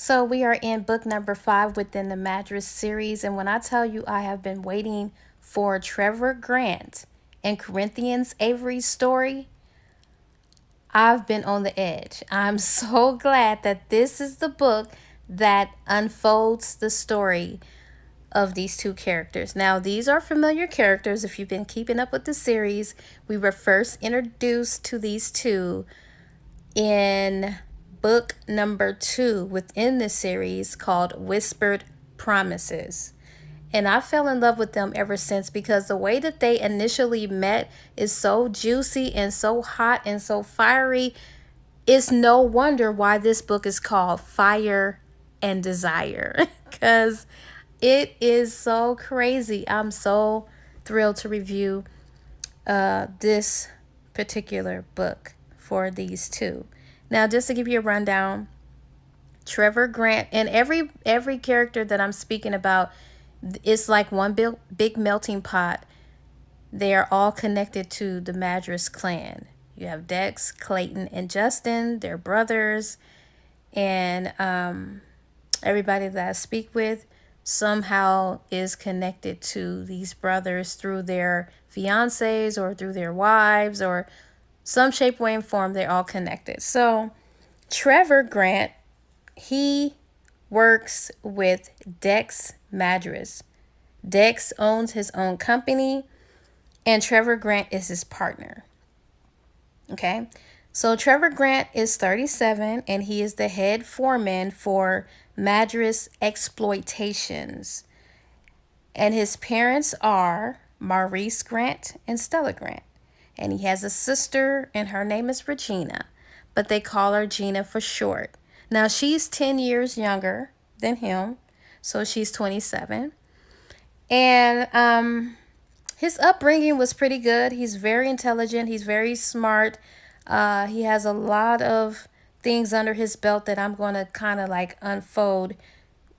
So we are in book number 5 within the Madras series. And when I tell you I have been waiting for Trevor Grant and Corinthians Avery's story, I've been on the edge. I'm so glad that this is the book that unfolds the story of these two characters. Now, these are familiar characters. If you've been keeping up with the series, we were first introduced to these two in book number 2 within the series called Whispered Promises. And I fell in love with them ever since because the way that they initially met is so juicy and so hot and so fiery. It's no wonder why this book is called Fire and Desire because it is so crazy. I'm so thrilled to review this particular book for these two. Now, just to give you a rundown, Trevor Grant and every character that I'm speaking about, it's like one big melting pot. They are all connected to the Madras clan. You have Dex, Clayton, and Justin. They're brothers. And everybody that I speak with somehow is connected to these brothers through their fiancés or through their wives or some shape, way, and form. They're all connected. So Trevor Grant, he works with Dex Madras. Dex owns his own company, and Trevor Grant is his partner. Okay, so Trevor Grant is 37, and he is the head foreman for Madras Exploitations. And his parents are Maurice Grant and Stella Grant. And he has a sister, and her name is Regina, but they call her Gina for short. Now, she's 10 years younger than him, so she's 27. And his upbringing was pretty good. He's very intelligent. He's very smart. He has a lot of things under his belt that I'm going to kind of like unfold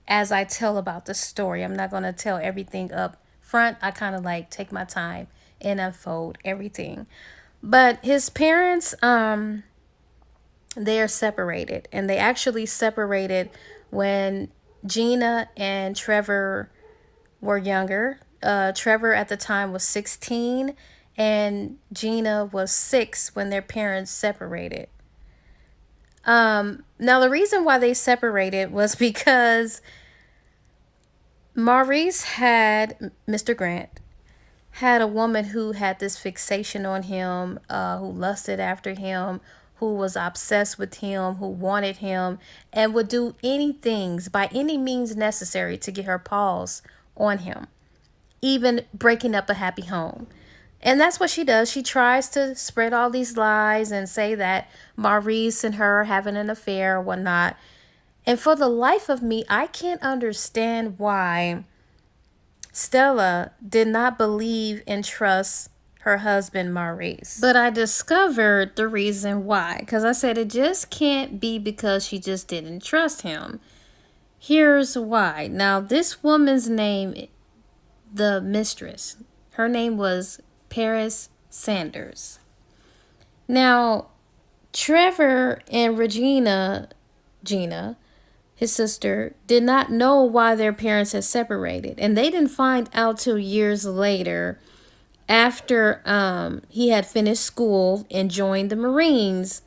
as I tell about the story. I'm not going to tell everything up front. I kind of like take my time and unfold everything. But his parents, they are separated, and they actually separated when Gina and Trevor were younger. Trevor at the time was 16 and Gina was 6 when their parents separated. Now the reason why they separated was because Maurice had, Mr. Grant, had a woman who had this fixation on him, who lusted after him, who was obsessed with him, who wanted him, and would do anything by any means necessary to get her paws on him, even breaking up a happy home. And that's what she does. She tries to spread all these lies and say that Maurice and her are having an affair or whatnot. And for the life of me, I can't understand why Stella did not believe and trust her husband, Maurice. But I discovered the reason why. Because I said it just can't be because she just didn't trust him. Here's why. Now, this woman's name, the mistress, her name was Paris Sanders. Now, Trevor and Regina, Gina, his sister, did not know why their parents had separated. And they didn't find out till years later after he had finished school and joined the Marines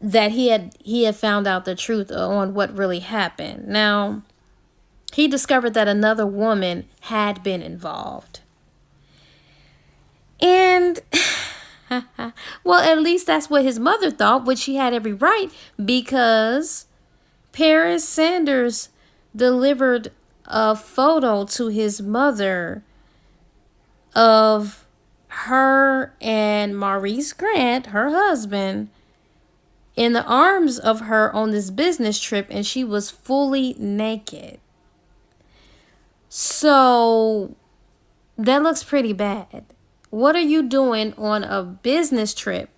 that he had found out the truth on what really happened. Now, he discovered that another woman had been involved. And, well, at least that's what his mother thought, which she had every right, because Paris Sanders delivered a photo to his mother of her and Maurice Grant, her husband, in the arms of her on this business trip, and she was fully naked. So that looks pretty bad. What are you doing on a business trip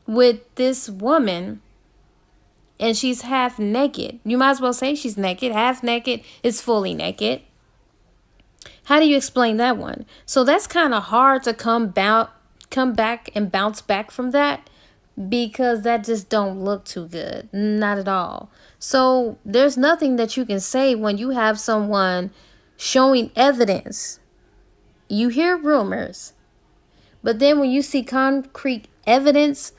with this woman and she's half naked? You might as well say she's naked. Half naked is fully naked. How do you explain that one? So that's kind of hard to come back and bounce back from that. because that just don't look too good. Not at all. So there's nothing that you can say when you have someone showing evidence. You hear rumors, but then when you see concrete evidence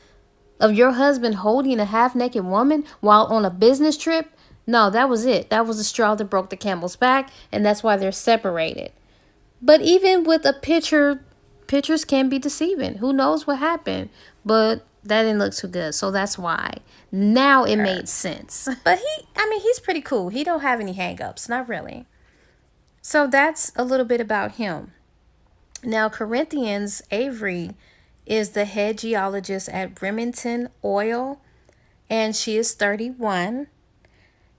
of your husband holding a half-naked woman while on a business trip, no, that was it. That was the straw that broke the camel's back, and that's why they're separated. But even with a picture, pictures can be deceiving. Who knows what happened? But that didn't look too good, so that's why. Now it made sense. But he's pretty cool. He don't have any hangups, not really. So that's a little bit about him. Now, Corinthians Avery is the head geologist at Remington Oil, and she is 31.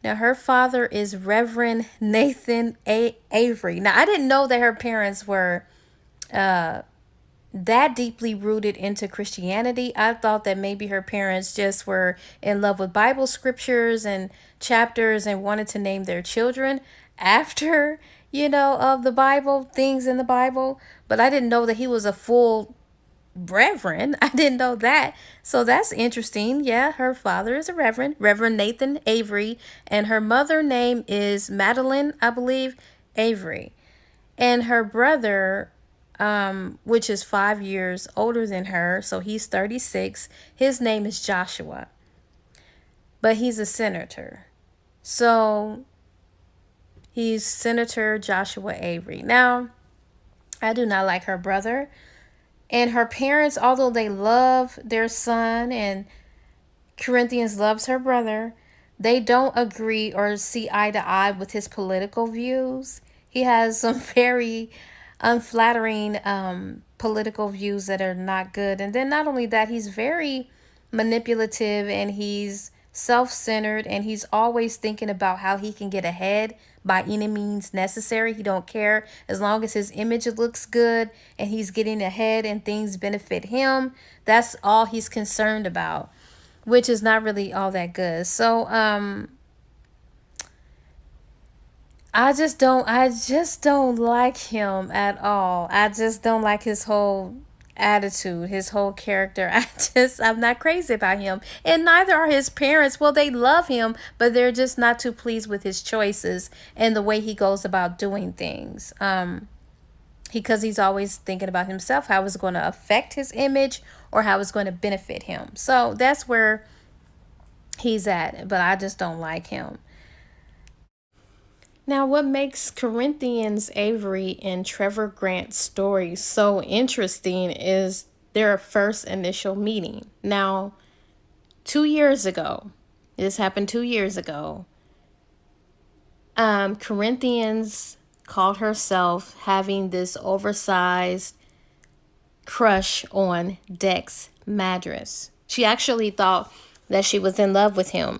Now, her father is Reverend Nathan Avery. Now, I didn't know that her parents were that deeply rooted into Christianity. I thought that maybe her parents just were in love with Bible scriptures and chapters and wanted to name their children after, of the Bible, things in the Bible. But I didn't know that he was a full reverend. I didn't know that. So that's interesting. Yeah, her father is a Reverend Nathan Avery, and her mother name is Madeline, I believe, Avery. And her brother, which is 5 years older than her, so he's 36, his name is Joshua. But he's a senator. So he's Senator Joshua Avery. Now, I do not like her brother. And her parents, although they love their son and Corinthians loves her brother, they don't agree or see eye to eye with his political views. He has some very unflattering political views that are not good. And then not only that, he's very manipulative and he's self-centered and he's always thinking about how he can get ahead by any means necessary. He don't care as long as his image looks good and he's getting ahead and things benefit him. That's all he's concerned about, which is not really all that good. So I just don't like him at all. I just don't like his whole attitude, his whole character. I'm not crazy about him. And neither are his parents. Well, they love him, but they're just not too pleased with his choices and the way he goes about doing things. Because he's always thinking about himself, how it's going to affect his image or how it's going to benefit him. So that's where he's at, but I just don't like him. Now, what makes Corinthians Avery and Trevor Grant's story so interesting is their first initial meeting. Now, 2 years ago, this happened 2 years ago, Corinthians called herself having this oversized crush on Dex Madras. She actually thought that she was in love with him.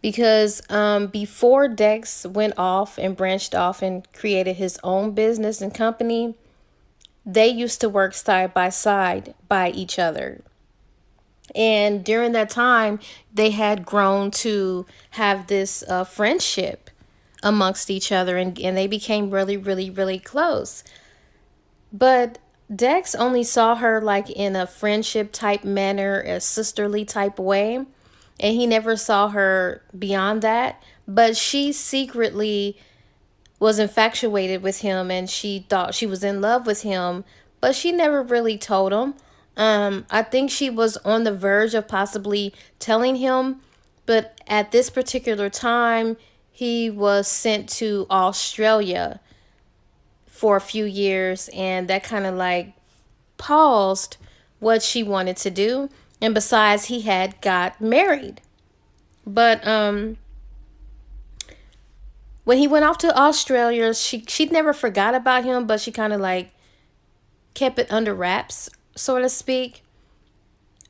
Because before Dex went off and branched off and created his own business and company, they used to work side by side by each other. And during that time, they had grown to have this friendship amongst each other, and they became really, really, really close. But Dex only saw her like in a friendship type manner, a sisterly type way. And he never saw her beyond that. But she secretly was infatuated with him and she thought she was in love with him. But she never really told him. I think she was on the verge of possibly telling him. But at this particular time, he was sent to Australia for a few years. And that kind of like paused what she wanted to do. And besides, he had got married. But when he went off to Australia, she never forgot about him, but she kind of like kept it under wraps, so to speak.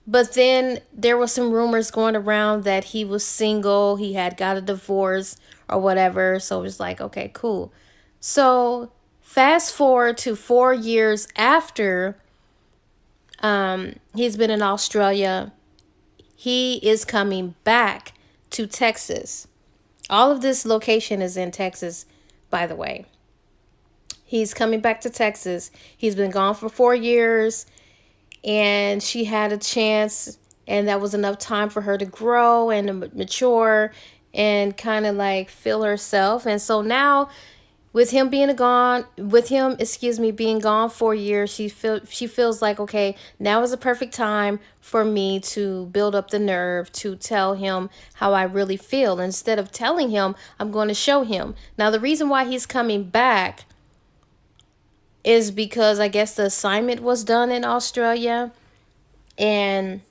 But then there were some rumors going around that he was single, he had got a divorce or whatever. So it was like, okay, cool. So fast forward to 4 years after he's been in Australia, he is coming back to Texas. All of this location is in Texas, by the way. He's coming back to Texas. He's been gone for 4 years. and she had a chance, and that was enough time for her to grow and to mature and kind of like feel herself. And so now, with him, excuse me, being gone for a year, she feels like, okay, now is the perfect time for me to build up the nerve to tell him how I really feel. Instead of telling him, I'm going to show him. Now the reason why he's coming back is because I guess the assignment was done in Australia, and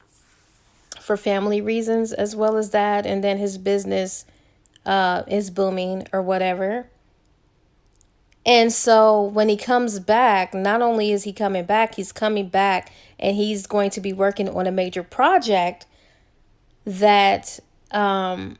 for family reasons as well as that, and then his business is booming or whatever. And so when he comes back, not only is he coming back, he's coming back and he's going to be working on a major project that kind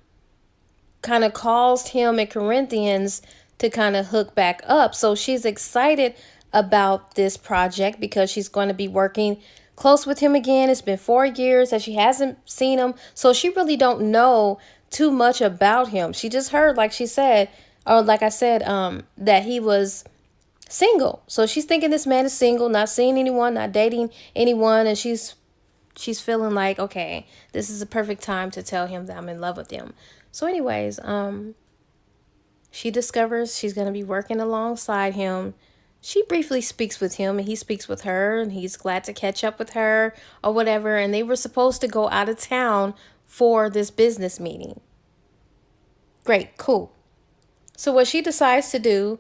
of caused him and Corinthians to kind of hook back up. So she's excited about this project because she's going to be working close with him again. It's been 4 years that she hasn't seen him, so she really don't know too much about him. She just heard, like she said, or like I said, that he was single. So she's thinking this man is single, not seeing anyone, not dating anyone, and she's feeling like, okay, this is a perfect time to tell him that I'm in love with him. So anyways, she discovers she's going to be working alongside him. She briefly speaks with him and he speaks with her, and he's glad to catch up with her or whatever. And they were supposed to go out of town for this business meeting. Great, cool. So what she decides to do,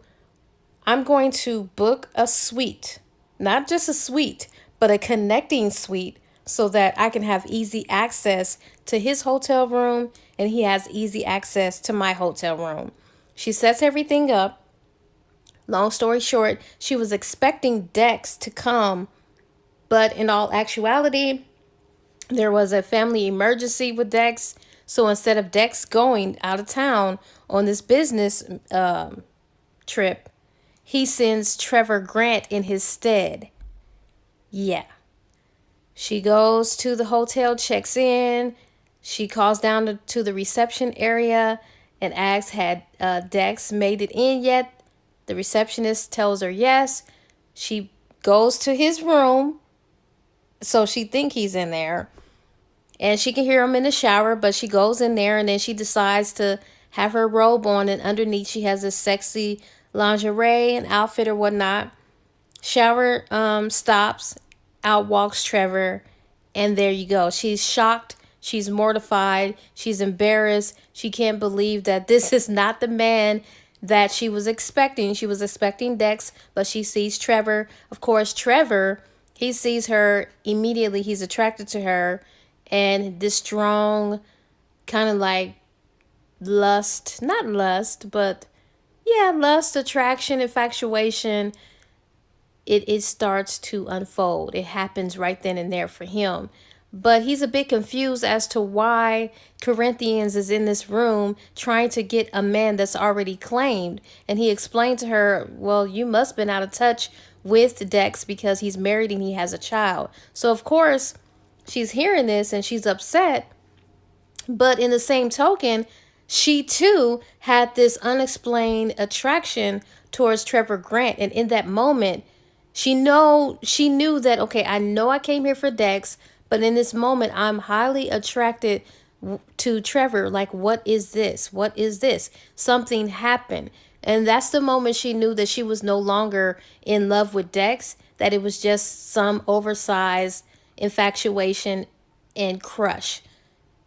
I'm going to book a suite, not just a suite, but a connecting suite so that I can have easy access to his hotel room and he has easy access to my hotel room. She sets everything up. Long story short, she was expecting Dex to come, but in all actuality, there was a family emergency with Dex. So instead of Dex going out of town on this business trip, he sends Trevor Grant in his stead. Yeah. She goes to the hotel, checks in. She calls down to the reception area and asks, had Dex made it in yet? The receptionist tells her yes. She goes to his room, so she think he's in there. And she can hear him in the shower, but she goes in there and then she decides to have her robe on, and underneath she has a sexy lingerie and outfit or whatnot. Shower stops, out walks Trevor, and there you go. She's shocked, she's mortified, she's embarrassed. She can't believe that this is not the man that she was expecting. She was expecting Dex, but she sees Trevor. Of course, Trevor, he sees her immediately. He's attracted to her, and this strong kind of like lust, not lust, but yeah, lust, attraction, infatuation, it starts to unfold. It happens right then and there for him. But he's a bit confused as to why Corinthians is in this room trying to get a man that's already claimed. And he explained to her, well, you must have been out of touch with Dex because he's married and he has a child. So, of course, she's hearing this and she's upset. But in the same token, she too had this unexplained attraction towards Trevor Grant. And in that moment, she knew that, okay, I know I came here for Dex, but in this moment, I'm highly attracted to Trevor. Like, what is this? What is this? Something happened. And that's the moment she knew that she was no longer in love with Dex, that it was just some oversized infatuation and crush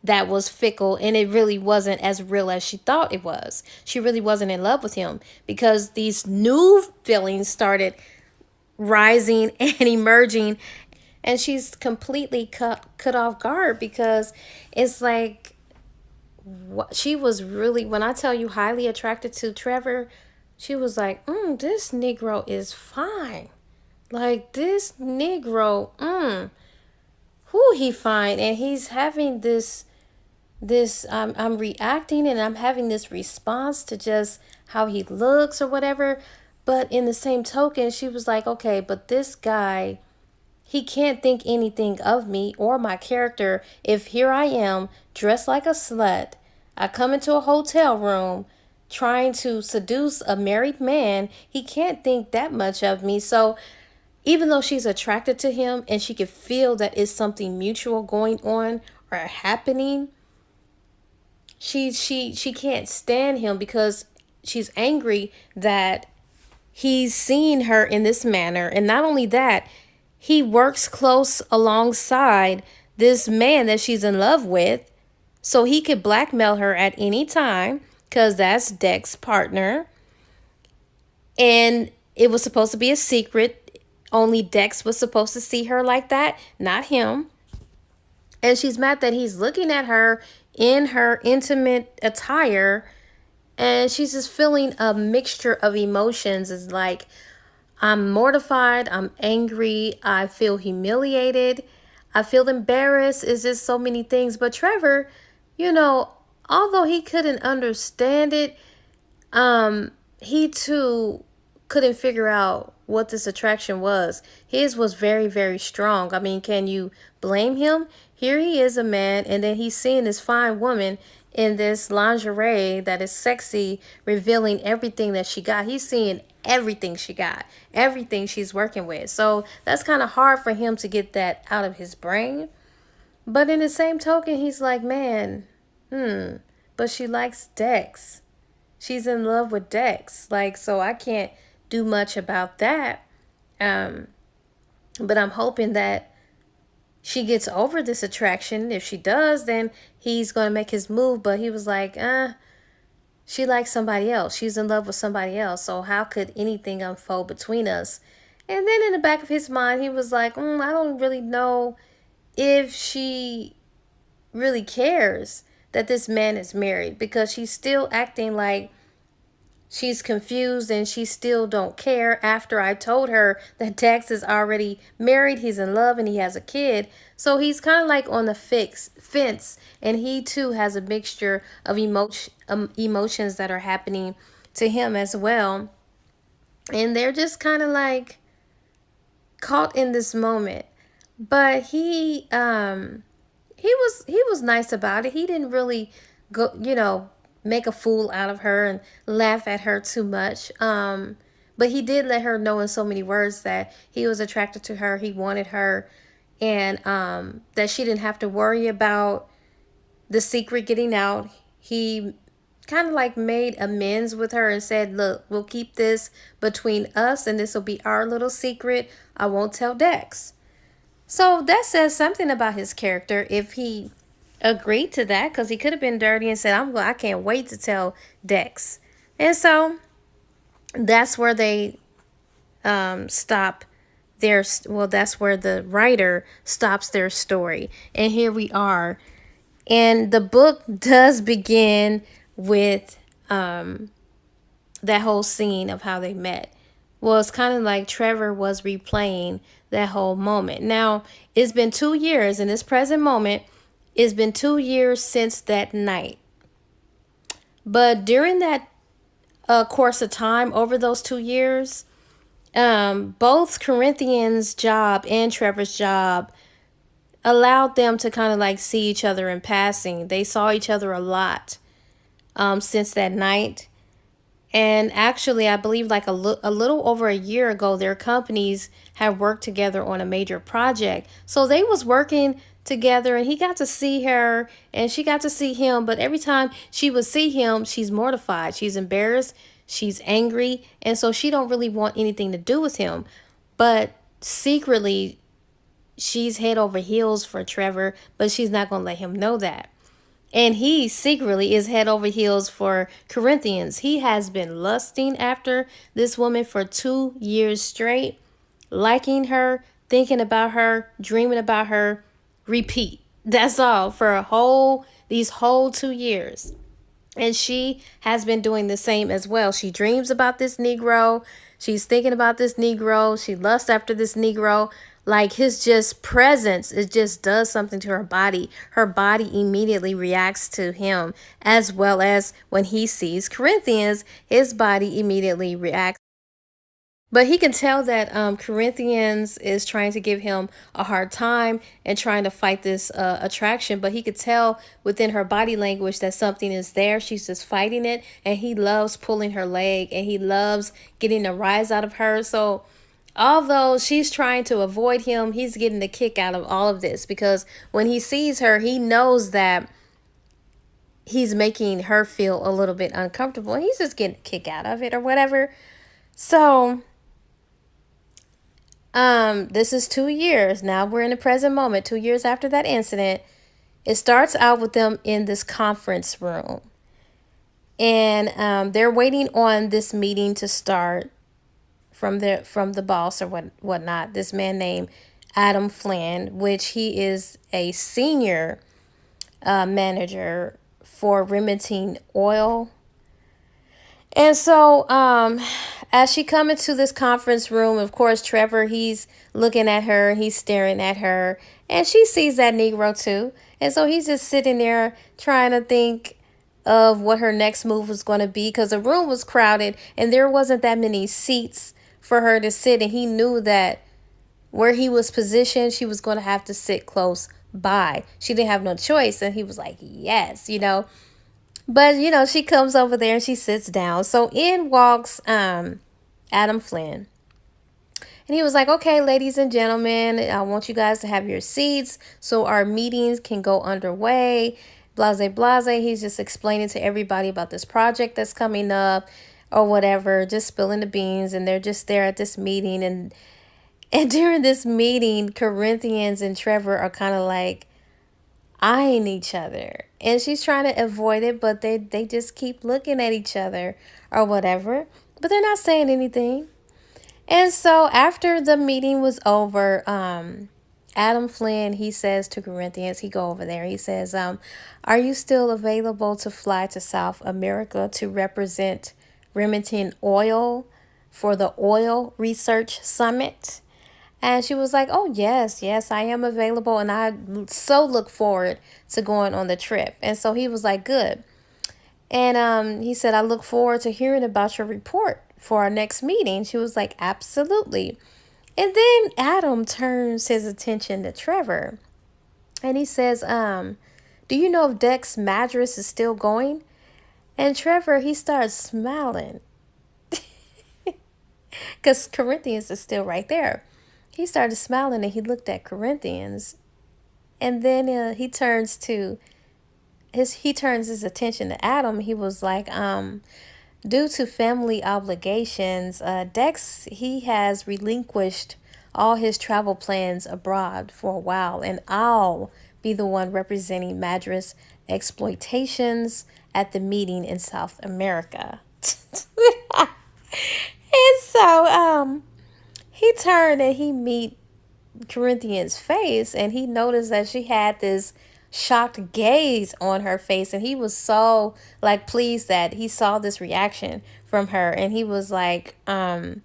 that was fickle, and it really wasn't as real as she thought it was. She really wasn't in love with him because these new feelings started rising and emerging, and she's completely cut off guard because it's like what she was really, when I tell you highly attracted to Trevor, she was like, this Negro is fine. Like, this Negro, who he fine. And he's having this I'm reacting and I'm having this response to just how he looks or whatever. But in the same token, she was like, okay, but this guy, he can't think anything of me or my character if here I am dressed like a slut. I come into a hotel room trying to seduce a married man. He can't think that much of me. So even though she's attracted to him and she could feel that it's something mutual going on or happening, she can't stand him because she's angry that he's seeing her in this manner. And not only that, he works close alongside this man that she's in love with, so he could blackmail her at any time because that's Dex's partner. And it was supposed to be a secret. Only Dex was supposed to see her like that, not him. And she's mad that he's looking at her in her intimate attire, and she's just feeling a mixture of emotions. It's like, I'm mortified, I'm angry, I feel humiliated, I feel embarrassed. It's just so many things. But Trevor, although he couldn't understand it, he too couldn't figure out what this attraction was. His was very, very strong. I mean, can you blame him? Here he is, a man, and then he's seeing this fine woman in this lingerie that is sexy, revealing everything that she got. He's seeing everything she got, everything she's working with. So that's kind of hard for him to get that out of his brain. But in the same token, he's like, man, but she likes Dex. She's in love with Dex. Like, so I can't do much about that. But I'm hoping that she gets over this attraction. If she does, then he's going to make his move. But he was like, she likes somebody else. She's in love with somebody else. So how could anything unfold between us? And then in the back of his mind, he was like, I don't really know if she really cares that this man is married, because she's still acting like she's confused and she still don't care after I told her that Dex is already married, he's in love, and he has a kid. So he's kind of like on the fence, and he too has a mixture of emotions that are happening to him as well. And they're just kind of like caught in this moment. But he was nice about it. He didn't really go, make a fool out of her and laugh at her too much. But he did let her know in so many words that he was attracted to her, he wanted her, and that she didn't have to worry about the secret getting out. He kind of like made amends with her and said, look, we'll keep this between us and this will be our little secret. I won't tell Dex. So that says something about his character if he agreed to that, because he could have been dirty and said, I can't wait to tell Dex. And so that's where they stop their, well, that's where the writer stops their story. And here we are. And the book does begin with that whole scene of how they met. Well, it's kind of like Trevor was replaying that whole moment. Now, it's been 2 years in this present moment. It's been 2 years since that night. But during that course of time, over those 2 years, both Corinthians' job and Trevor's job allowed them to kind of like see each other in passing. They saw each other a lot since that night. And actually, I believe like a little over a year ago, their companies had worked together on a major project. So they was working together, and he got to see her and she got to see him. But every time she would see him, she's mortified, she's embarrassed, she's angry. And so she don't really want anything to do with him. But secretly, she's head over heels for Trevor, but she's not going to let him know that. And he secretly is head over heels for Corinthians. He has been lusting after this woman for 2 years straight, liking her, thinking about her, dreaming about her, repeat. That's all for these whole 2 years. And she has been doing the same as well. She dreams about this Negro. She's thinking about this Negro. She lusts after this Negro. Like his just presence, it just does something to her body. Her body immediately reacts to him, as well as when he sees Corinthians, his body immediately reacts. But he can tell that Corinthians is trying to give him a hard time and trying to fight this attraction. But he could tell within her body language that something is there. She's just fighting it. And he loves pulling her leg, and he loves getting a rise out of her. So Although she's trying to avoid him, he's getting a kick out of all of this because when he sees her, he knows that he's making her feel a little bit uncomfortable. And he's just getting a kick out of it or whatever. So, this is 2 years. Now we're in the present moment, 2 years after that incident. It starts out with them in this conference room. And they're waiting on this meeting to start from the boss or whatnot. This man named Adam Flynn, which he is a senior manager for Remington Oil. And so, as she come into this conference room, of course, Trevor, he's looking at her, he's staring at her, and she sees that Negro too. And so he's just sitting there trying to think of what her next move was going to be because the room was crowded and there wasn't that many seats for her to sit. And he knew that where he was positioned, she was going to have to sit close by. She didn't have no choice. And he was like, yes, But, she comes over there and she sits down. So in walks Adam Flynn. And he was like, okay, ladies and gentlemen, I want you guys to have your seats so our meetings can go underway. Blase, blase. He's just explaining to everybody about this project that's coming up or whatever, just spilling the beans. And they're just there at this meeting. And during this meeting, Corinthians and Trevor are kind of like eyeing each other. And she's trying to avoid it, but they just keep looking at each other or whatever. But they're not saying anything. And so after the meeting was over, Adam Flynn, he says to Corinthians, he go over there, he says, are you still available to fly to South America to represent Remington Oil for the Oil Research Summit? And she was like, oh, yes, I am available. And I so look forward to going on the trip. And so he was like, good. And he said, I look forward to hearing about your report for our next meeting. She was like, absolutely. And then Adam turns his attention to Trevor. And he says, do you know if Dex Madras is still going? And Trevor, he starts smiling. Because Corinthians is still right there. He started smiling and he looked at Corinthians. And then he turns his attention to Adam. He was like, due to family obligations, Dex, he has relinquished all his travel plans abroad for a while, and I'll be the one representing Madras exploitations at the meeting in South America. And so he turned and he meet Corinthians' face, and he noticed that she had this shocked gaze on her face, and he was so like pleased that he saw this reaction from her. And he was like, yeah.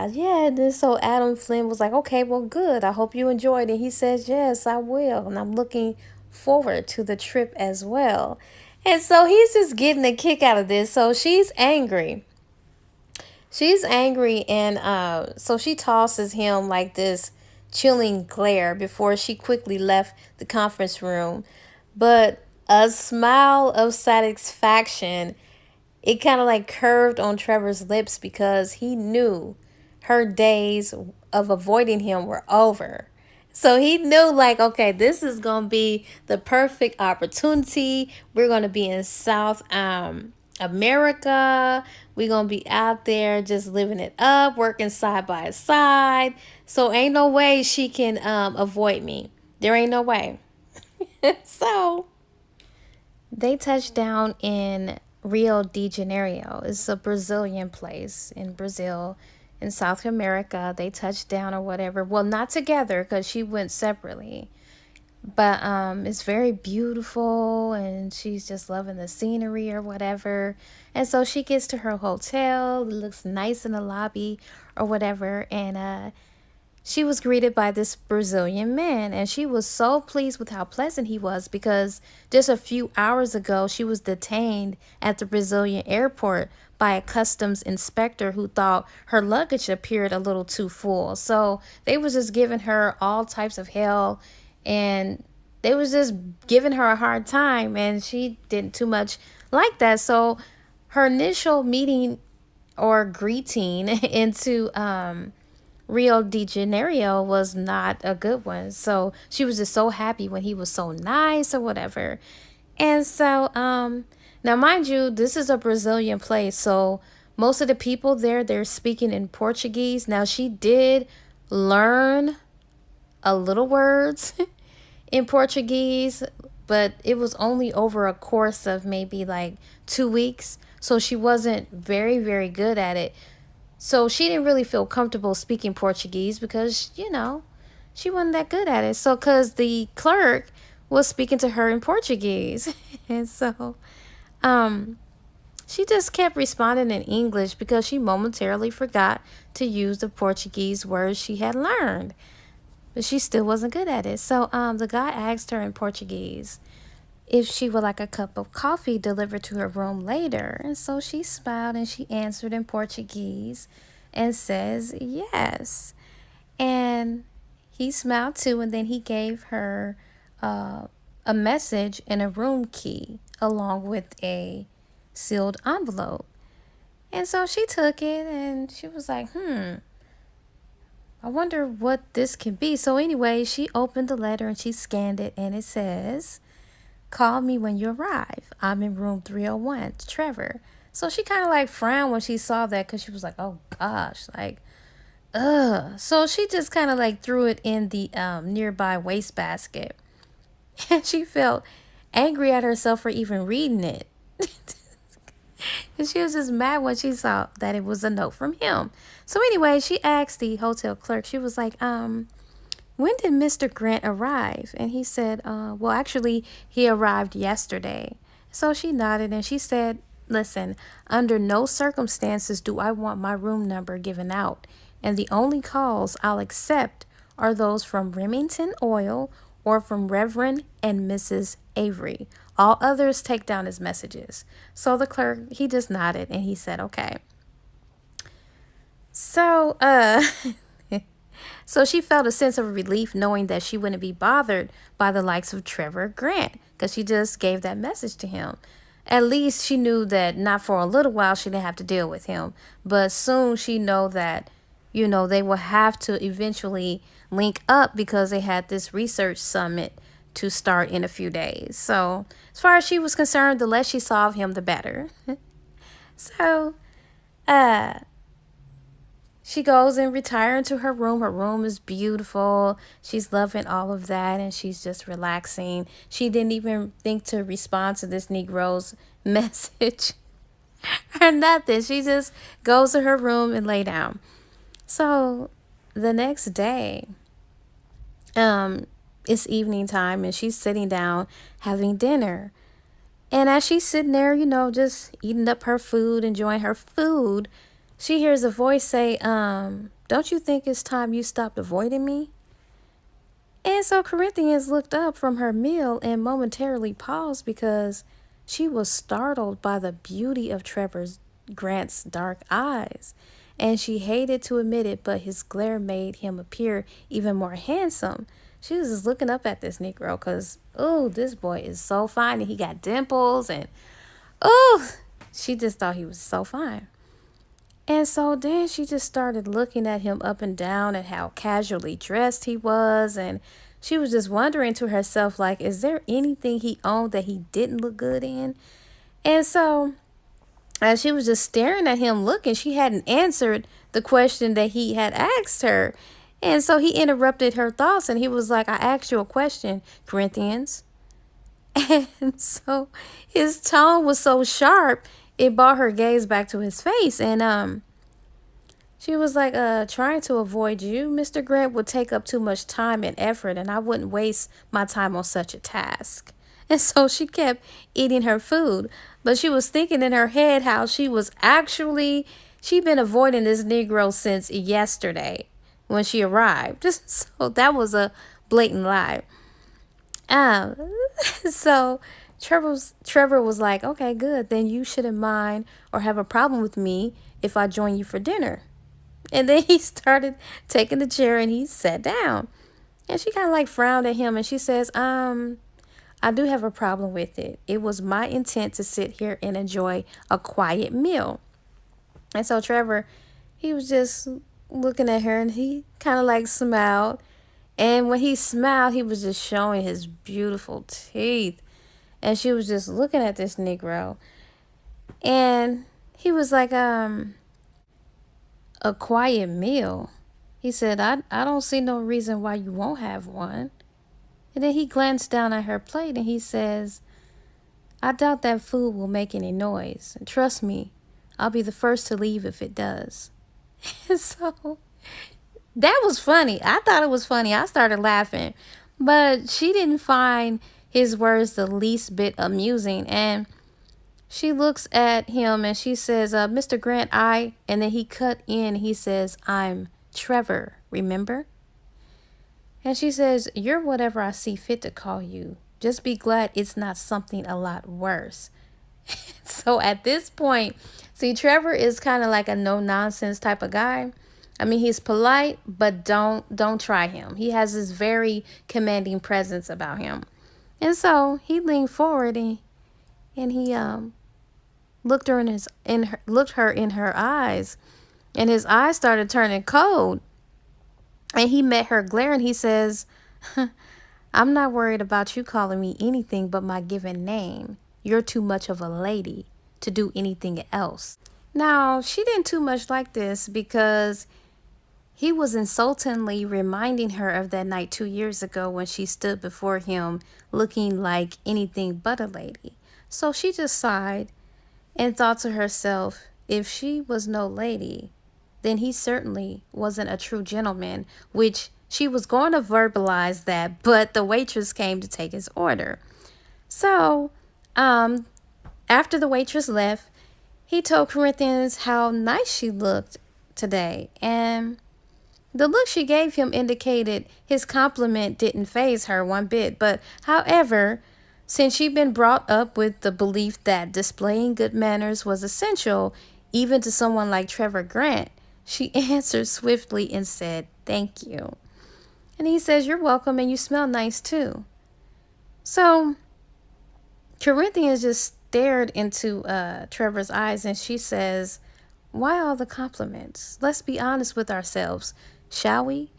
And then so Adam Flynn was like, okay, well, good, I hope you enjoyed it. He says, yes, I will, and I'm looking forward to the trip as well. And so he's just getting a kick out of this. So she's angry. And so she tosses him like this chilling glare before she quickly left the conference room. But a smile of satisfaction, it kind of like curved on Trevor's lips because he knew her days of avoiding him were over. So he knew, like, okay, this is going to be the perfect opportunity. We're going to be in South America. We're going to be out there just living it up, working side by side. So ain't no way she can avoid me. There ain't no way. So they touched down in Rio de Janeiro. It's a Brazilian place in Brazil, in South America. They touched down or whatever. Well, not together because she went separately. But it's very beautiful and she's just loving the scenery or whatever. And so she gets to her hotel. It looks nice in the lobby or whatever. And she was greeted by this Brazilian man, and she was so pleased with how pleasant he was because just a few hours ago she was detained at the Brazilian airport by a customs inspector who thought her luggage appeared a little too full. So they was just giving her all types of hell, and they was just giving her a hard time, and she didn't too much like that. So her initial meeting or greeting into Rio de Janeiro was not a good one. So she was just so happy when he was so nice or whatever. And so, now mind you, this is a Brazilian place, so most of the people there, they're speaking in Portuguese. Now she did learn a little words in Portuguese, but it was only over a course of maybe like 2 weeks. So she wasn't very, very good at it. So she didn't really feel comfortable speaking Portuguese because, she wasn't that good at it. So, because the clerk was speaking to her in Portuguese. And so, um, she just kept responding in English because she momentarily forgot to use the Portuguese words she had learned. But she still wasn't good at it. So, the guy asked her in Portuguese if she would like a cup of coffee delivered to her room later. And so she smiled and she answered in Portuguese and says yes. And he smiled too, and then he gave her a message and a room key along with a sealed envelope. And so she took it and she was like, I wonder what this can be. So, anyway, she opened the letter and she scanned it, and it says, "Call me when you arrive. I'm in room 301, Trevor." So she kind of like frowned when she saw that because she was like, oh gosh, like, ugh. So she just kind of like threw it in the nearby wastebasket. And she felt angry at herself for even reading it. And she was just mad when she saw that it was a note from him. So anyway, she asked the hotel clerk, she was like, when did Mr. Grant arrive? And he said, well, actually, he arrived yesterday. So she nodded and she said, listen, under no circumstances do I want my room number given out. And the only calls I'll accept are those from Remington Oil or from Reverend and Mrs. Avery. All others take down as messages. So the clerk, he just nodded and he said, okay. So, so she felt a sense of relief knowing that she wouldn't be bothered by the likes of Trevor Grant because she just gave that message to him. At least she knew that not for a little while she didn't have to deal with him, but soon she know that, they will have to eventually link up because they had this research summit to start in a few days. So as far as she was concerned, the less she saw of him, the better. So, she goes and retires into her room. Her room is beautiful. She's loving all of that and she's just relaxing. She didn't even think to respond to this Negro's message or nothing. She just goes to her room and lay down. So the next day, it's evening time and she's sitting down having dinner. And as she's sitting there, just eating up her food, enjoying her food, she hears a voice say, don't you think it's time you stopped avoiding me? And so Corinthians looked up from her meal and momentarily paused because she was startled by the beauty of Trevor Grant's dark eyes. And she hated to admit it, but his glare made him appear even more handsome. She was just looking up at this Negro because, oh, this boy is so fine. And he got dimples and, oh, she just thought he was so fine. And so then she just started looking at him up and down at how casually dressed he was. And she was just wondering to herself, like, is there anything he owned that he didn't look good in? And so as she was just staring at him looking, she hadn't answered the question that he had asked her. And so he interrupted her thoughts and he was like, I asked you a question, Corinthians. And so his tone was so sharp, it brought her gaze back to his face. And she was like, trying to avoid you, Mr. Grant, would take up too much time and effort, and I wouldn't waste my time on such a task. And so she kept eating her food, but she was thinking in her head how she'd been avoiding this Negro since yesterday when she arrived. So that was a blatant lie. So Trevor was like, okay, good. Then you shouldn't mind or have a problem with me if I join you for dinner. And then he started taking the chair and he sat down. And she kind of like frowned at him and she says, I do have a problem with it. It was my intent to sit here and enjoy a quiet meal. And so Trevor, he was just looking at her and he kind of like smiled. And when he smiled, he was just showing his beautiful teeth. And she was just looking at this Negro. And he was like, a quiet meal. He said, I don't see no reason why you won't have one. And then he glanced down at her plate and he says, I doubt that food will make any noise. And trust me, I'll be the first to leave if it does. And so that was funny. I thought it was funny. I started laughing. But she didn't find his words the least bit amusing. And she looks at him and she says, Mr. Grant, and then he cut in. He says, I'm Trevor, remember? And she says, you're whatever I see fit to call you. Just be glad it's not something a lot worse. So at this point, see, Trevor is kind of like a no nonsense type of guy. I mean, he's polite, but don't try him. He has this very commanding presence about him. And so he leaned forward and he looked her in her eyes, and his eyes started turning cold. And he met her glare and he says, I'm not worried about you calling me anything but my given name. You're too much of a lady to do anything else. Now, she didn't too much like this because he was insultingly reminding her of that night 2 years ago when she stood before him looking like anything but a lady. So she just sighed and thought to herself, if she was no lady, then he certainly wasn't a true gentleman, which she was going to verbalize that, but the waitress came to take his order. So, after the waitress left, he told Corinthians how nice she looked today, and the look she gave him indicated his compliment didn't faze her one bit. But however, since she'd been brought up with the belief that displaying good manners was essential even to someone like Trevor Grant, she answered swiftly and said, thank you. And he says, you're welcome and you smell nice too. So Corinthians just stared into Trevor's eyes and she says, why all the compliments? Let's be honest with ourselves, shall we?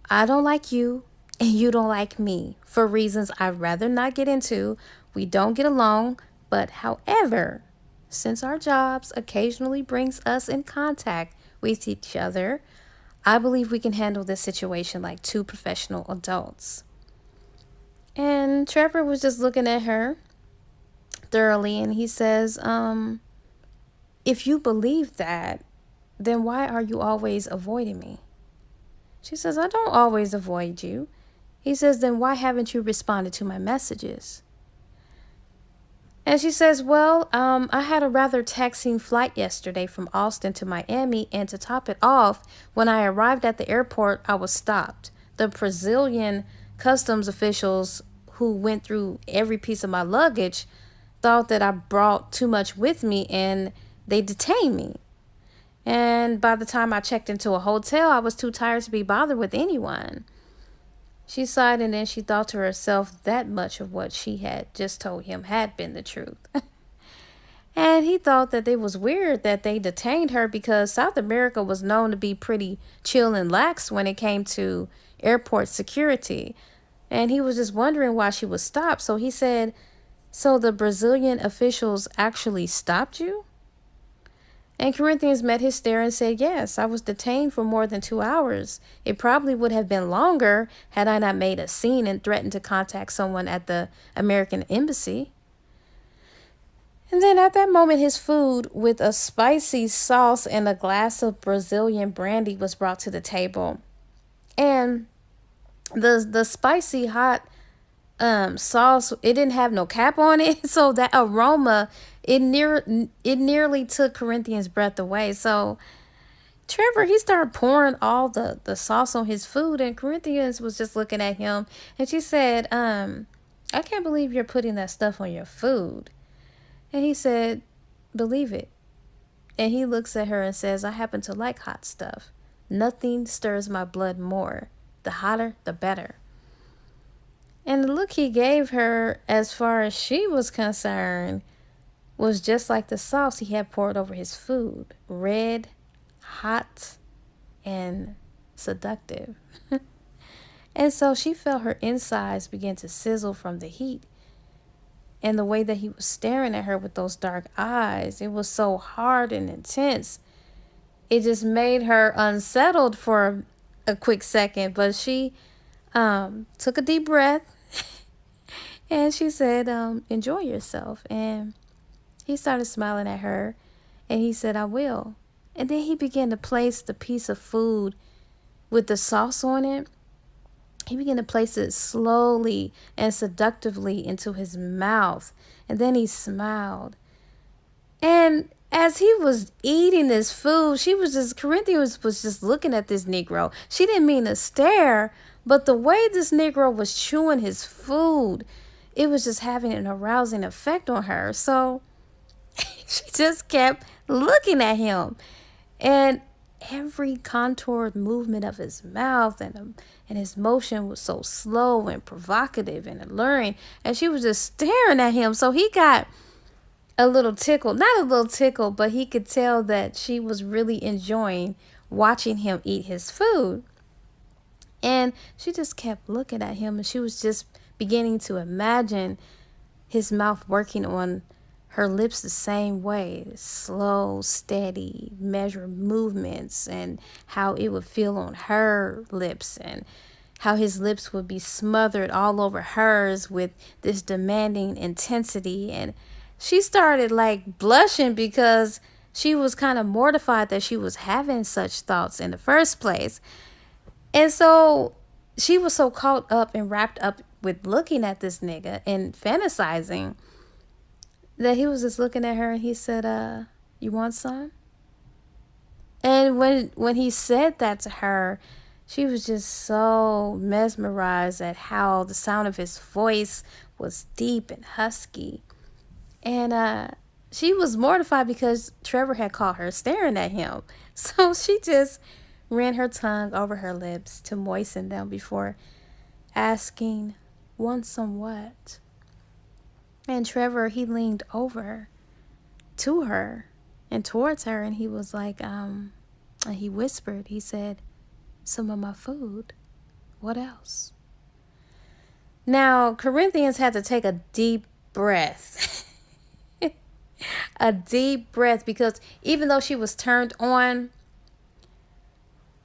I don't like you and you don't like me for reasons I'd rather not get into. We don't get along, but however, since our jobs occasionally brings us in contact with each other, I believe we can handle this situation like two professional adults. And Trevor was just looking at her thoroughly and he says, if you believe that, then why are you always avoiding me? She says, I don't always avoid you. He says, then why haven't you responded to my messages? And she says, well, I had a rather taxing flight yesterday from Austin to Miami, and to top it off, when I arrived at the airport, I was stopped. The Brazilian customs officials who went through every piece of my luggage thought that I brought too much with me, and they detained me. And by the time I checked into a hotel, I was too tired to be bothered with anyone. She sighed and then she thought to herself that much of what she had just told him had been the truth. And he thought that it was weird that they detained her because South America was known to be pretty chill and lax when it came to airport security. And he was just wondering why she was stopped. So he said, so the Brazilian officials actually stopped you? And Corinthians met his stare and said, yes, I was detained for more than 2 hours. It probably would have been longer had I not made a scene and threatened to contact someone at the American embassy. And then at that moment, his food with a spicy sauce and a glass of Brazilian brandy was brought to the table. And the spicy hot sauce, it didn't have no cap on it, so that aroma, it nearly took Corinthians' breath away. So Trevor, he started pouring all the sauce on his food, and Corinthians was just looking at him, and she said, I can't believe you're putting that stuff on your food. And he said, believe it. And he looks at her and says, I happen to like hot stuff. Nothing stirs my blood more. The hotter, the better. And the look he gave her, as far as she was concerned, was just like the sauce he had poured over his food, red, hot, and seductive. And so she felt her insides begin to sizzle from the heat. And the way that he was staring at her with those dark eyes, it was so hard and intense. It just made her unsettled for a quick second. But she took a deep breath and she said, enjoy yourself. And he started smiling at her and he said, I will. And then he began to place the piece of food with the sauce on it. He began to place it slowly and seductively into his mouth. And then he smiled. And as he was eating this food, Corinthia was just looking at this Negro. She didn't mean to stare, but the way this Negro was chewing his food, it was just having an arousing effect on her. So she just kept looking at him. And every contoured movement of his mouth and his motion was so slow and provocative and alluring. And she was just staring at him. So he got a little tickle. Not a little tickle, but he could tell that she was really enjoying watching him eat his food. And she just kept looking at him and she was just beginning to imagine his mouth working on her lips the same way, slow, steady, measured movements, and how it would feel on her lips, and how his lips would be smothered all over hers with this demanding intensity. And she started like blushing because she was kind of mortified that she was having such thoughts in the first place. And so she was so caught up and wrapped up with looking at this nigga and fantasizing that he was just looking at her and he said, you want some? And when he said that to her, she was just so mesmerized at how the sound of his voice was deep and husky. And she was mortified because Trevor had caught her staring at him. So she just ran her tongue over her lips to moisten them before asking, want some what? And Trevor, he leaned over to her and towards her, and he was like, and he whispered, he said, some of my food. What else? Now, Corinthians had to take a deep breath. A deep breath, because even though she was turned on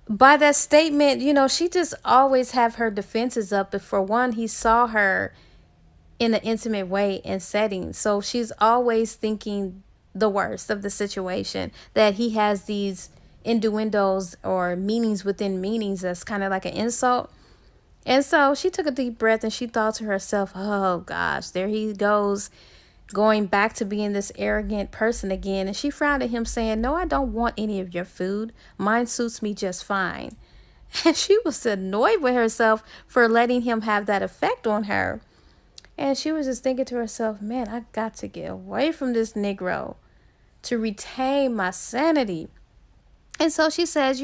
by that statement, she just always have her defenses up. But for one, he saw her in an intimate way and setting. So she's always thinking the worst of the situation, that he has these innuendos or meanings within meanings that's kind of like an insult. And so she took a deep breath and she thought to herself, oh gosh, there he goes, going back to being this arrogant person again. And she frowned at him saying, no, I don't want any of your food. Mine suits me just fine. And she was annoyed with herself for letting him have that effect on her. And she was just thinking to herself, man, I got to get away from this Negro to retain my sanity. And so she says,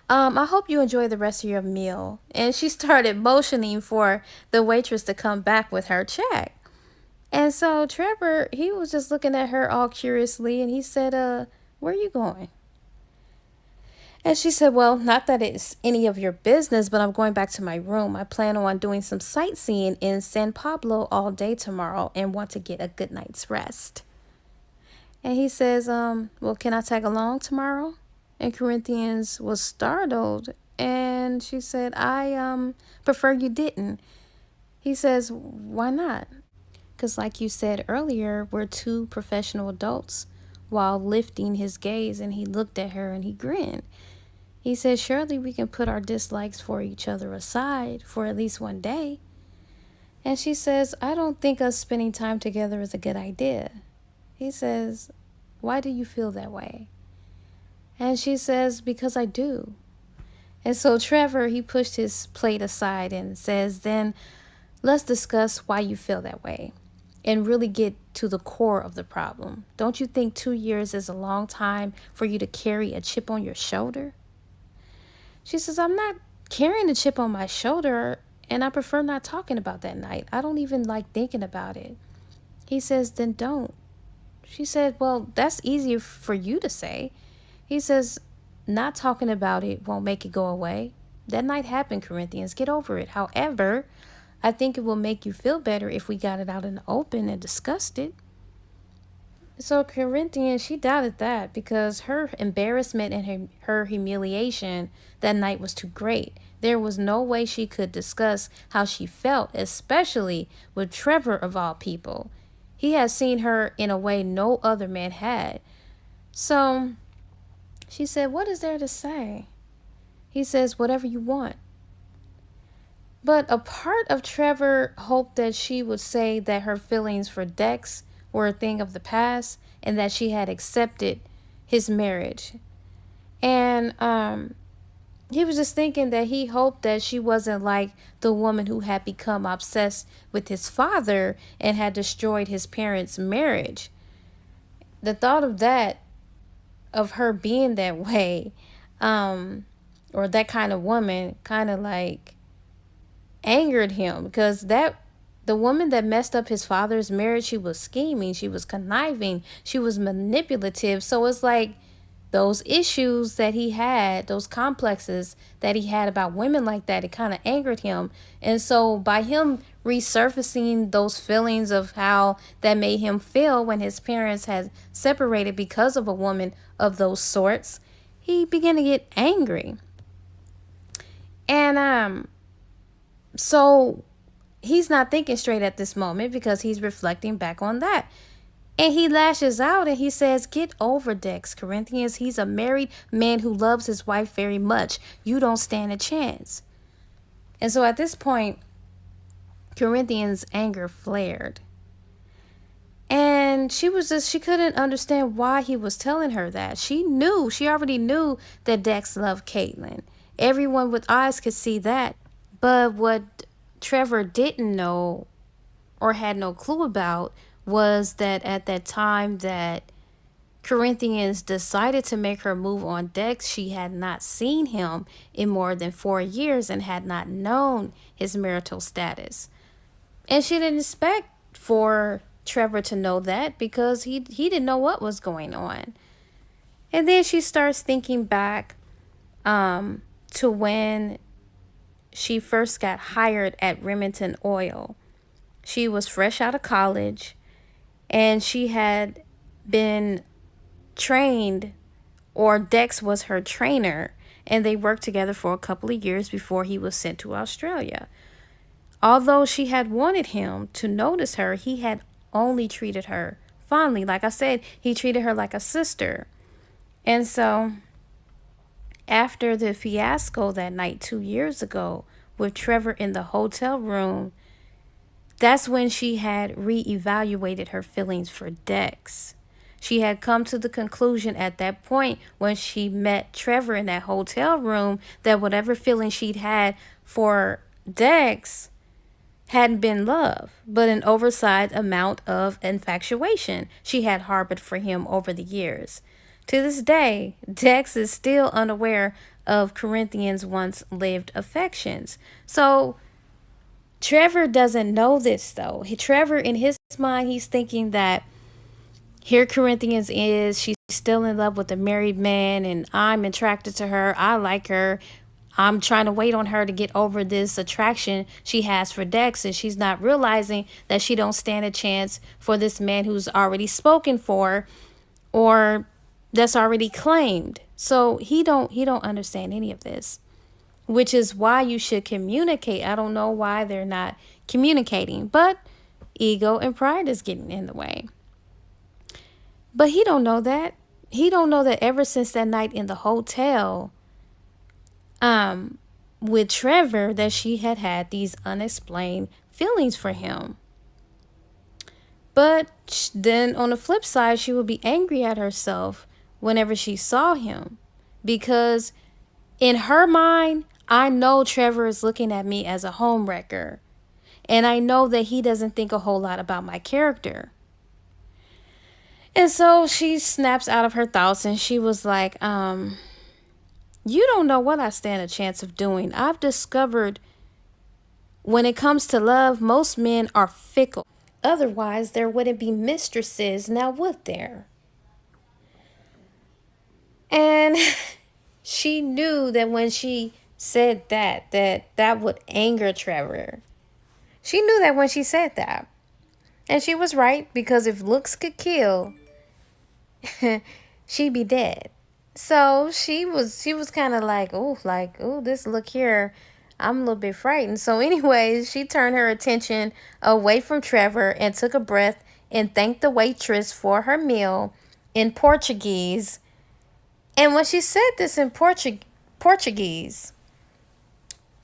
I hope you enjoy the rest of your meal. And she started motioning for the waitress to come back with her check. And so Trevor, he was just looking at her all curiously, and he said, where are you going? And she said, well, not that it's any of your business, but I'm going back to my room. I plan on doing some sightseeing in San Pablo all day tomorrow and want to get a good night's rest. And he says, well, can I tag along tomorrow? And Corinthians was startled. And she said, I prefer you didn't. He says, why not? Because like you said earlier, we're two professional adults, while lifting his gaze, and he looked at her and he grinned. He said, surely we can put our dislikes for each other aside for at least one day. And she says, I don't think us spending time together is a good idea. He says, why do you feel that way? And she says, because I do. And so Trevor, he pushed his plate aside and says, then let's discuss why you feel that way and really get to the core of the problem. Don't you think 2 years is a long time for you to carry a chip on your shoulder? She says, I'm not carrying a chip on my shoulder, and I prefer not talking about that night. I don't even like thinking about it. He says, then don't. She said, well, that's easier for you to say. He says, not talking about it won't make it go away. That night happened, Corinthians. Get over it. However, I think it will make you feel better if we got it out in the open and discussed it. So Corinthians, she doubted that because her embarrassment and her humiliation that night was too great. There was no way she could discuss how she felt, especially with Trevor of all people. He had seen her in a way no other man had. So she said, what is there to say? He says, whatever you want. But a part of Trevor hoped that she would say that her feelings for Dex were a thing of the past and that she had accepted his marriage. And he was just thinking that he hoped that she wasn't like the woman who had become obsessed with his father and had destroyed his parents' marriage. The thought of that, of her being that way, or that kind of woman, kind of like angered him because that the woman that messed up his father's marriage, she was scheming, she was conniving, she was manipulative. So it's like those issues that he had, those complexes that he had about women like that, it kind of angered him. And so by him resurfacing those feelings of how that made him feel when his parents had separated because of a woman of those sorts, he began to get angry. And so he's not thinking straight at this moment because he's reflecting back on that. And he lashes out and he says, get over Dex, Corinthians. He's a married man who loves his wife very much. You don't stand a chance. And so at this point, Corinthians' anger flared. And she couldn't understand why he was telling her that. She already knew that Dex loved Caitlin. Everyone with eyes could see that. But what Trevor didn't know or had no clue about was that at that time that Corinthians decided to make her move on Dex, she had not seen him in more than 4 years and had not known his marital status. And she didn't expect for Trevor to know that because he didn't know what was going on. And then she starts thinking back to when she first got hired at Remington Oil. She was fresh out of college and she had been trained, or Dex was her trainer, and they worked together for a couple of years before he was sent to Australia. Although she had wanted him to notice her, he had only treated her fondly. Like I said, he treated her like a sister. And so after the fiasco that night 2 years ago with Trevor in the hotel room, that's when she had reevaluated her feelings for Dex. She had come to the conclusion at that point when she met Trevor in that hotel room that whatever feeling she'd had for Dex hadn't been love, but an oversized amount of infatuation she had harbored for him over the years. To this day, Dex is still unaware of Corinthians' once lived affections. So Trevor doesn't know this though. Trevor, in his mind, he's thinking that here Corinthians is, she's still in love with a married man and I'm attracted to her. I like her. I'm trying to wait on her to get over this attraction she has for Dex, and she's not realizing that she don't stand a chance for this man who's already spoken for or that's already claimed. So he don't understand any of this, which is why you should communicate. I don't know why they're not communicating, but ego and pride is getting in the way. But he don't know that. He don't know that ever since that night in the hotel with Trevor, that she had these unexplained feelings for him. But then on the flip side, she would be angry at herself whenever she saw him, because in her mind, I know Trevor is looking at me as a homewrecker, and I know that he doesn't think a whole lot about my character. And so she snaps out of her thoughts and she was like, you don't know what I stand a chance of doing. I've discovered when it comes to love, most men are fickle. Otherwise, there wouldn't be mistresses, now would there? And she knew that when she said that would anger Trevor. She knew that when she said that. And she was right, because if looks could kill, she'd be dead. So she was kind of like, oh, this look here, I'm a little bit frightened. So anyways, she turned her attention away from Trevor and took a breath and thanked the waitress for her meal in Portuguese. And when she said this in Portuguese,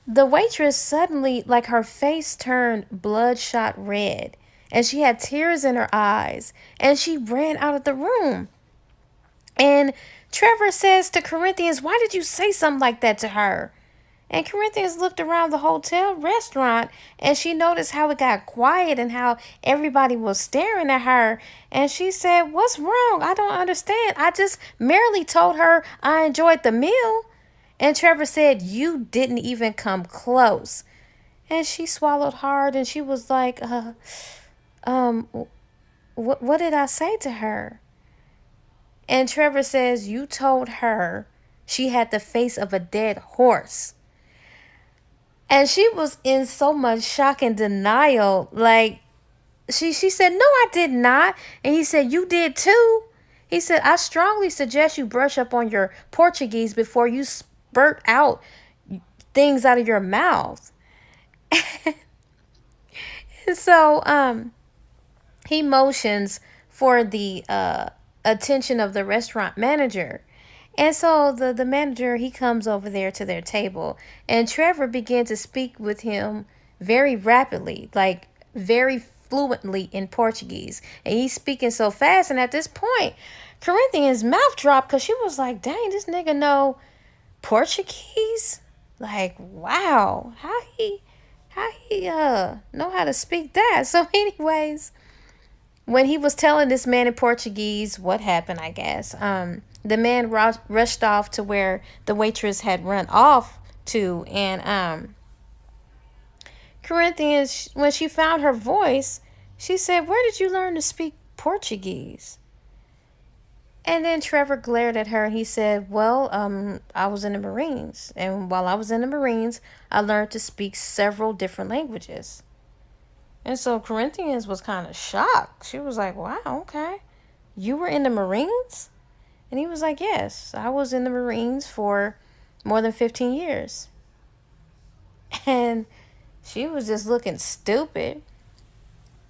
the waitress suddenly, like, her face turned bloodshot red, and she had tears in her eyes, and she ran out of the room. And Trevor says to Corinthians, "Why did you say something like that to her?" And Corinthians looked around the hotel restaurant, and she noticed how it got quiet and how everybody was staring at her. And she said, "What's wrong? I don't understand. I just merely told her I enjoyed the meal." And Trevor said, "You didn't even come close." And she swallowed hard, and she was like, um, what did I say to her? And Trevor says, "You told her she had the face of a dead horse." And she was in so much shock and denial. Like, she said, "No, I did not." And he said, "You did too." He said, "I strongly suggest you brush up on your Portuguese before you spurt out things out of your mouth." And so he motions for the attention of the restaurant manager. And so the manager, he comes over there to their table, and Trevor began to speak with him very rapidly, like very fluently in Portuguese. And he's speaking so fast, and at this point, Corinthian's mouth dropped, because she was like, "Dang, this nigga know Portuguese? Like, wow, how he know how to speak that?" So anyways, when he was telling this man in Portuguese what happened, I guess, the man rushed off to where the waitress had run off to. And Corinthians, when she found her voice, she said, "Where did you learn to speak Portuguese?" And then Trevor glared at her, and he said, "Well, I was in the Marines. And while I was in the Marines, I learned to speak several different languages." And so Corinthians was kind of shocked. She was like, "Wow, okay. You were in the Marines?" And he was like, "Yes, I was in the Marines for more than 15 years. And she was just looking stupid.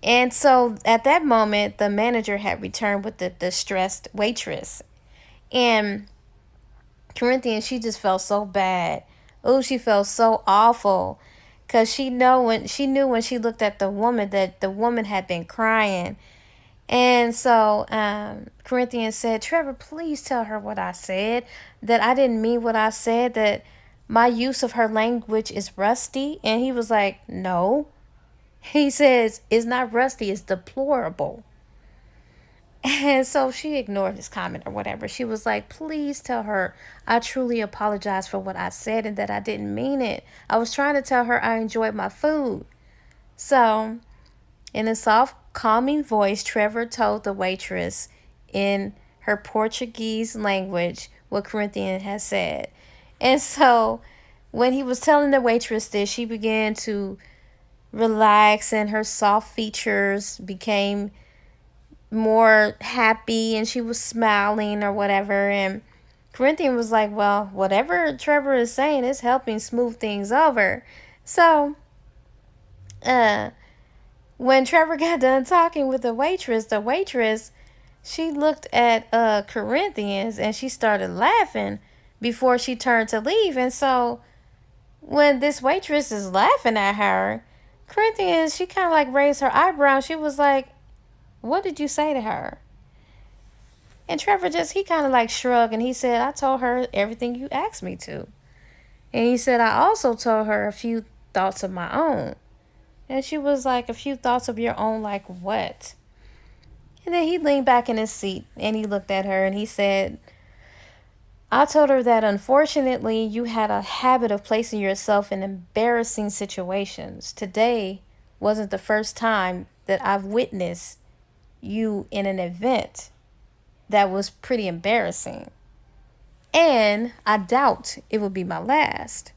And so at that moment, the manager had returned with the distressed waitress. And Corinthians, she just felt so bad. Oh, she felt so awful. Because she knew when she looked at the woman that the woman had been crying. And so Corinthians said, "Trevor, please tell her what I said, that I didn't mean what I said, that my use of her language is rusty." And he was like, "No." He says, "It's not rusty, it's deplorable." And so she ignored his comment or whatever. She was like, "Please tell her I truly apologize for what I said and that I didn't mean it. I was trying to tell her I enjoyed my food." So in a soft, calming voice, Trevor told the waitress in her Portuguese language what Corinthian had said. And so when he was telling the waitress this, she began to relax, and her soft features became more happy, and she was smiling or whatever. And Corinthian was like, "Well, whatever Trevor is saying is helping smooth things over." So when Trevor got done talking with the waitress, she looked at Corinthians, and she started laughing before she turned to leave. And so when this waitress is laughing at her, Corinthians, she kind of like raised her eyebrow. She was like, "What did you say to her?" And Trevor he kind of like shrugged, and he said, "I told her everything you asked me to." And he said, "I also told her a few thoughts of my own." And she was like, "A few thoughts of your own, like what?" And then he leaned back in his seat, and he looked at her, and he said, "I told her that unfortunately you had a habit of placing yourself in embarrassing situations. Today wasn't the first time that I've witnessed you in an event that was pretty embarrassing. And I doubt it will be my last.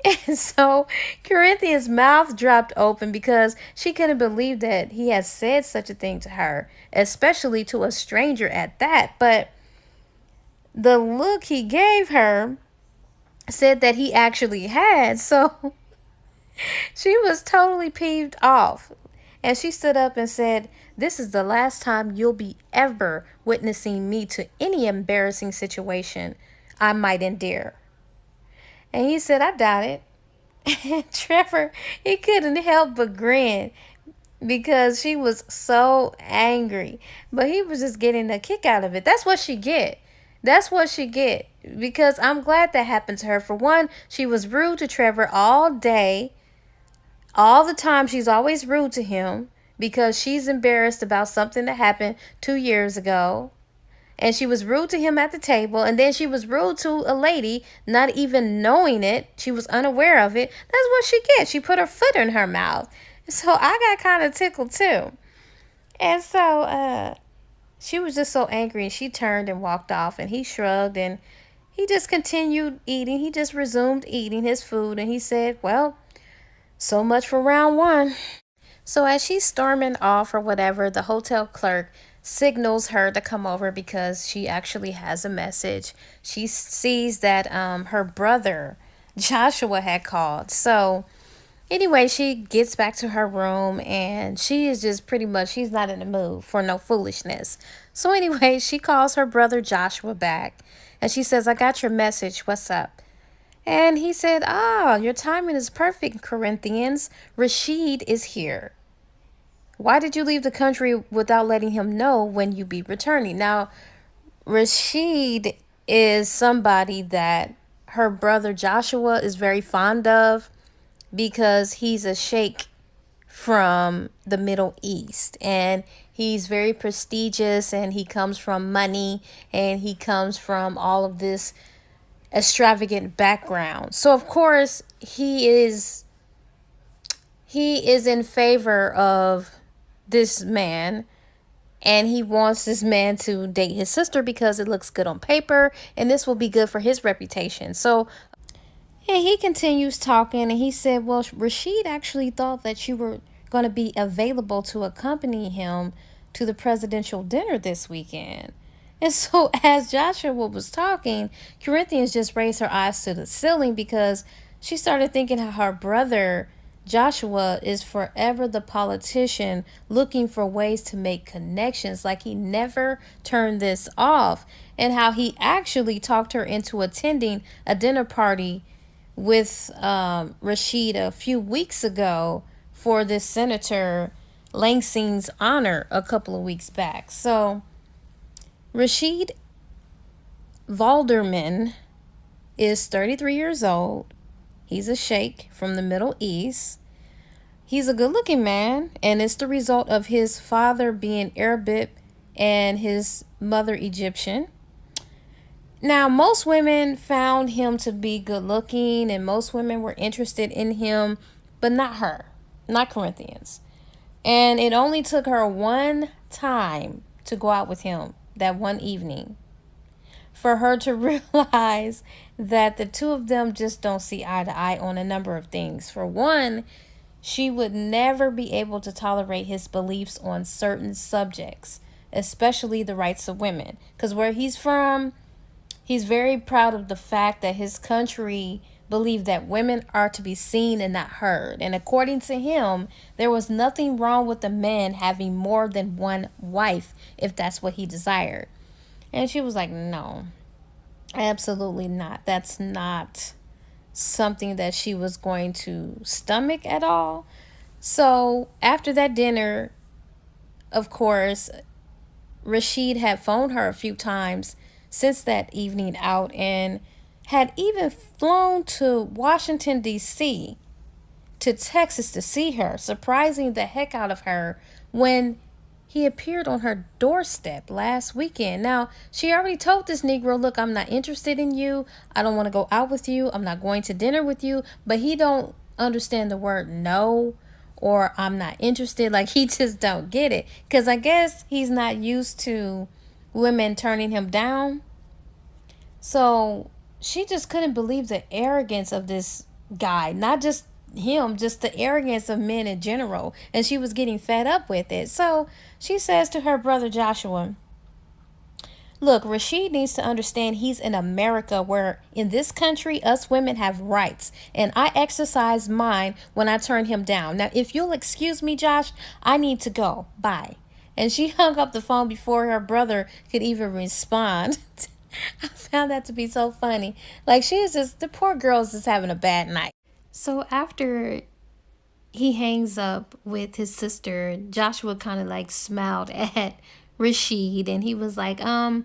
And so Corinthia's mouth dropped open because she couldn't believe that he had said such a thing to her, especially to a stranger at that. But the look he gave her said that he actually had. So she was totally peeved off. And she stood up and said, "This is the last time you'll be ever witnessing me to any embarrassing situation I might endure." And he said, "I doubt it." And Trevor, he couldn't help but grin because she was so angry. But he was just getting a kick out of it. That's what she get. That's what she get. Because I'm glad that happened to her. For one, she was rude to Trevor all day. All the time, she's always rude to him because she's embarrassed about something that happened 2 years ago. And she was rude to him at the table. And then she was rude to a lady, not even knowing it. She was unaware of it. That's what she gets. She put her foot in her mouth. So I got kind of tickled too. And so she was just so angry. And she turned and walked off. And he shrugged and he just continued eating. He just resumed eating his food. And he said, "Well, so much for round one." So as she's storming off or whatever, the hotel clerk signals her to come over because she actually has a message. She sees that her brother Joshua had called. So anyway, she gets back to her room and she is just pretty much, she's not in the mood for no foolishness. So anyway, she calls her brother Joshua back and she says, "I got your message. What's up?" And he said, "Ah, your timing is perfect, Corinthians. Rashid is here. Why did you leave the country without letting him know when you be returning?" Now, Rashid is somebody that her brother Joshua is very fond of because he's a sheikh from the Middle East and he's very prestigious and he comes from money and he comes from all of this extravagant background. So of course he is in favor of this man and he wants this man to date his sister because it looks good on paper and this will be good for his reputation. So and he continues talking and he said, "Well, Rashid actually thought that you were going to be available to accompany him to the presidential dinner this weekend." And so as Joshua was talking, Corinthians just raised her eyes to the ceiling because she started thinking how her brother Joshua is forever the politician looking for ways to make connections, like he never turned this off, and how he actually talked her into attending a dinner party with Rashid a few weeks ago for this Senator Langsing's honor a couple of weeks back. So Rashid Valderman is 33 years old. He's a sheikh from the Middle East. He's a good-looking man, and it's the result of his father being Arabic and his mother Egyptian. Now, most women found him to be good-looking, and most women were interested in him, but not her, not Corinthians. And it only took her one time to go out with him, that one evening, for her to realize that the two of them just don't see eye to eye on a number of things. For one, she would never be able to tolerate his beliefs on certain subjects, especially the rights of women. Because where he's from, he's very proud of the fact that his country believed that women are to be seen and not heard. And according to him, there was nothing wrong with a man having more than one wife if that's what he desired. And she was like, "No, absolutely not. That's not something that she was going to stomach at all." So after that dinner, of course, Rashid had phoned her a few times since that evening out and had even flown to Washington, D.C. to Texas to see her, surprising the heck out of her when he appeared on her doorstep last weekend. Now, she already told this Negro, "Look, I'm not interested in you. I don't want to go out with you. I'm not going to dinner with you." But he don't understand the word no or I'm not interested. Like, he just don't get it. Because I guess he's not used to women turning him down. So she just couldn't believe the arrogance of this guy. Not just him, just the arrogance of men in general. And she was getting fed up with it. So she says to her brother Joshua, look, Rashid needs to understand he's in America, where in this country, us women have rights. And I exercise mine when I turn him down. Now, if you'll excuse me, Josh, I need to go. Bye. And she hung up the phone before her brother could even respond. I found that to be so funny. Like, she is just, the poor girl's just having a bad night. So after he hangs up with his sister, Joshua kind of like smiled at Rashid, and he was like, I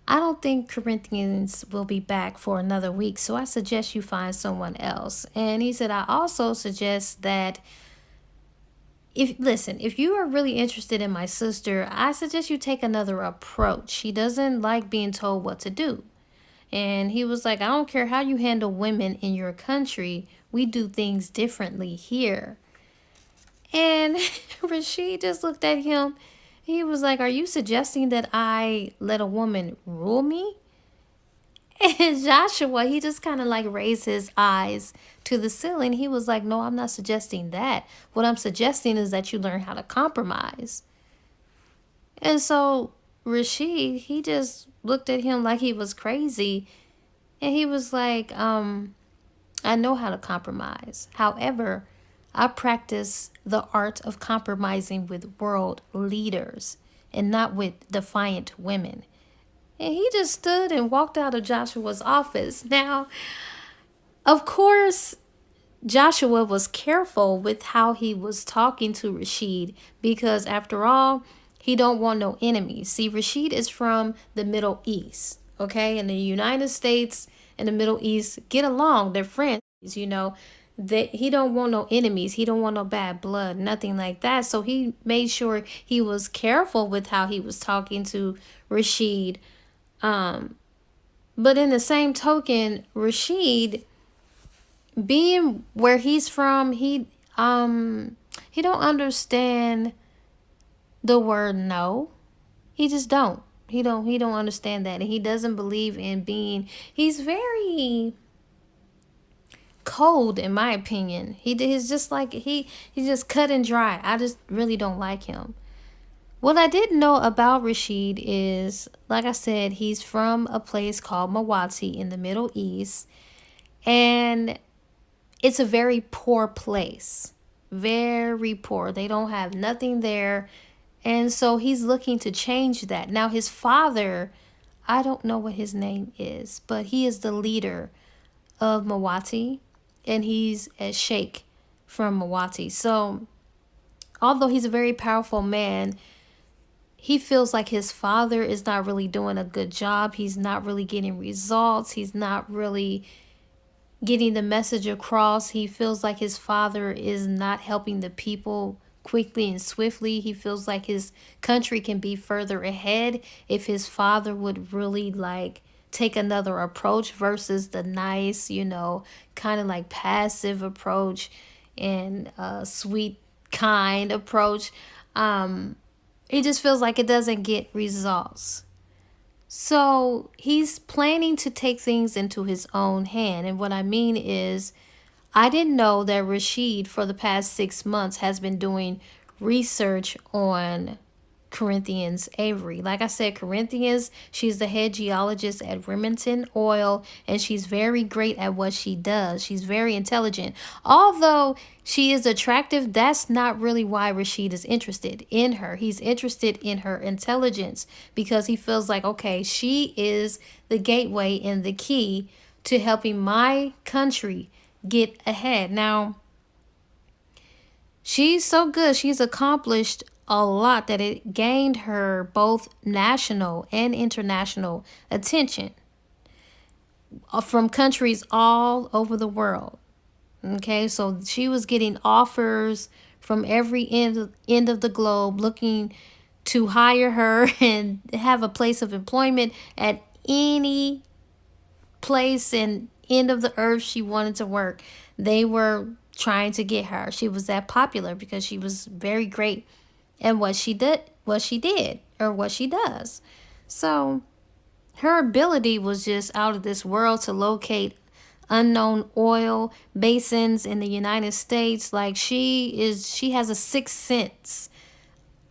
don't think Corinthians will be back for another week, so I suggest you find someone else. And he said, I also suggest that if you are really interested in my sister, I suggest you take another approach. She doesn't like being told what to do. And he was like, I don't care how you handle women in your country, we do things differently here. And Rashid just looked at him. He was like, are you suggesting that I let a woman rule me? And Joshua, he just kind of like raised his eyes to the ceiling. He was like, no, I'm not suggesting that. What I'm suggesting is that you learn how to compromise. And so Rashid, he just looked at him like he was crazy. And he was like, I know how to compromise. However, I practice the art of compromising with world leaders and not with defiant women. And he just stood and walked out of Joshua's office. Now, of course, Joshua was careful with how he was talking to Rashid, because after all, he don't want no enemies. See, Rashid is from the Middle East, okay? And the United States and the Middle East get along. They're friends, you know. That he don't want no enemies. He don't want no bad blood, nothing like that. So he made sure he was careful with how he was talking to Rashid. But in the same token, Rashid, being where he's from, he don't understand the word no. He just don't. He don't understand that. And he doesn't believe in being, he's very cold in my opinion. He's just like he's just cut and dry. I just really don't like him. What I didn't know about Rashid is, like I said, he's from a place called Mawati in the Middle East, and it's a very poor place. Very poor. They don't have nothing there. And so he's looking to change that. Now his father, I don't know what his name is, but he is the leader of Mawati, and he's a sheikh from Mawati. So although he's a very powerful man, he feels like his father is not really doing a good job. He's not really getting results. He's not really getting the message across. He feels like his father is not helping the people quickly and swiftly. He feels like his country can be further ahead if his father would really like take another approach versus the nice, kind of like passive approach and sweet, kind approach. He just feels like it doesn't get results. So he's planning to take things into his own hand. And what I mean is, I didn't know that Rashid for the past 6 months has been doing research on Corinthians Avery. Like I said, Corinthians, she's the head geologist at Remington Oil, and she's very great at what she does. She's very intelligent. Although she is attractive, that's not really why Rashid is interested in her. He's interested in her intelligence because he feels like, okay, she is the gateway and the key to helping my country get ahead. Now, she's so good. She's accomplished a lot that it gained her both national and international attention from countries all over the world. Okay, so she was getting offers from every end of the globe looking to hire her and have a place of employment at any place and end of the earth she wanted to work. They were trying to get her. She was that popular because she was very great at what she does. So her ability was just out of this world to locate unknown oil basins in the United States. Like she has a sixth sense,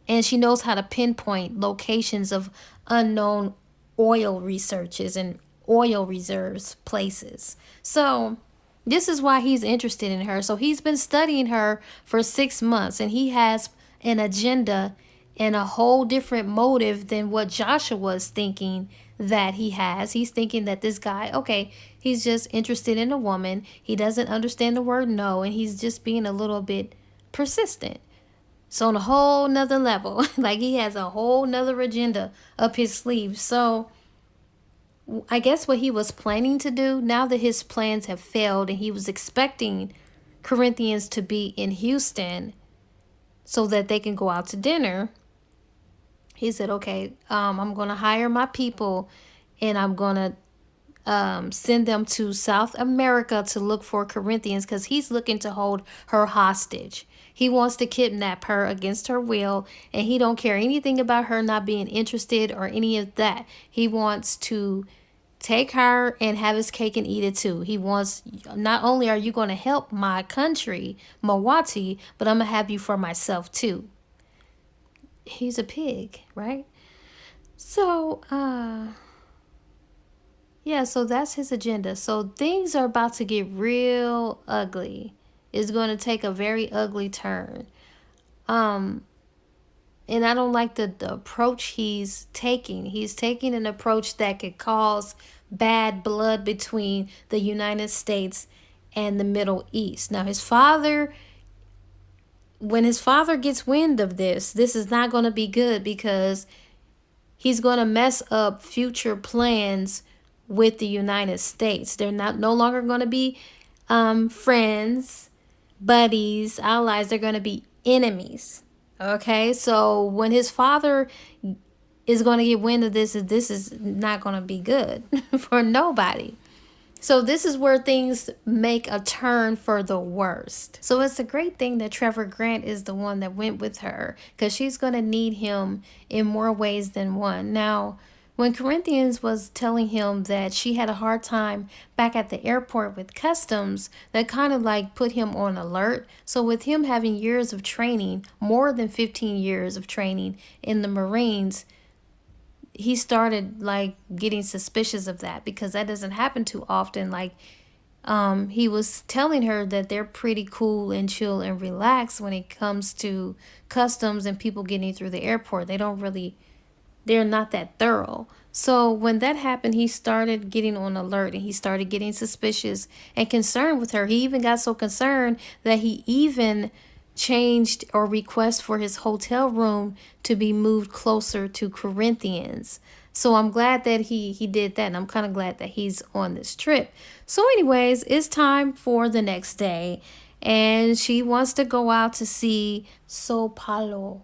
and she knows how to pinpoint locations of unknown oil researches and oil reserves places. So this is why he's interested in her. So he's been studying her for 6 months, and he has an agenda and a whole different motive than what Joshua is thinking that he has. He's thinking that this guy, okay, he's just interested in a woman. He doesn't understand the word no, and he's just being a little bit persistent. So on a whole nother level, like he has a whole nother agenda up his sleeve. So I guess what he was planning to do, now that his plans have failed and he was expecting Corinthians to be in Houston so that they can go out to dinner, he said, okay, I'm going to hire my people and I'm going to send them to South America to look for Corinthians because he's looking to hold her hostage. He wants to kidnap her against her will, and he don't care anything about her not being interested or any of that. He wants to take her and have his cake and eat it too. He wants, not only are you going to help my country, Mawati, but I'm going to have you for myself too. He's a pig, right? So, yeah, so that's his agenda. So things are about to get real ugly. It's going to take a very ugly turn. And I don't like the approach he's taking. He's taking an approach that could cause bad blood between the United States and the Middle East. Now, when his father gets wind of this is not going to be good because he's going to mess up future plans with the United States. They're no longer going to be friends, buddies, allies. They're going to be enemies. Okay, so when his father is going to get wind of this is not going to be good for nobody. So this is where things make a turn for the worst. So it's a great thing that Trevor Grant is the one that went with her because she's going to need him in more ways than one. Now, when Corinthians was telling him that she had a hard time back at the airport with customs, that kind of like put him on alert. So with him having years of training, more than 15 years of training in the Marines, he started like getting suspicious of that because that doesn't happen too often. Like he was telling her that they're pretty cool and chill and relaxed when it comes to customs and people getting through the airport. They're not that thorough. So when that happened, he started getting on alert and he started getting suspicious and concerned with her. He even got so concerned that he even changed or request for his hotel room to be moved closer to Corinthians. So I'm glad that he did that, and I'm kind of glad that he's on this trip. So anyways, it's time for the next day, and she wants to go out to see Sao Paulo.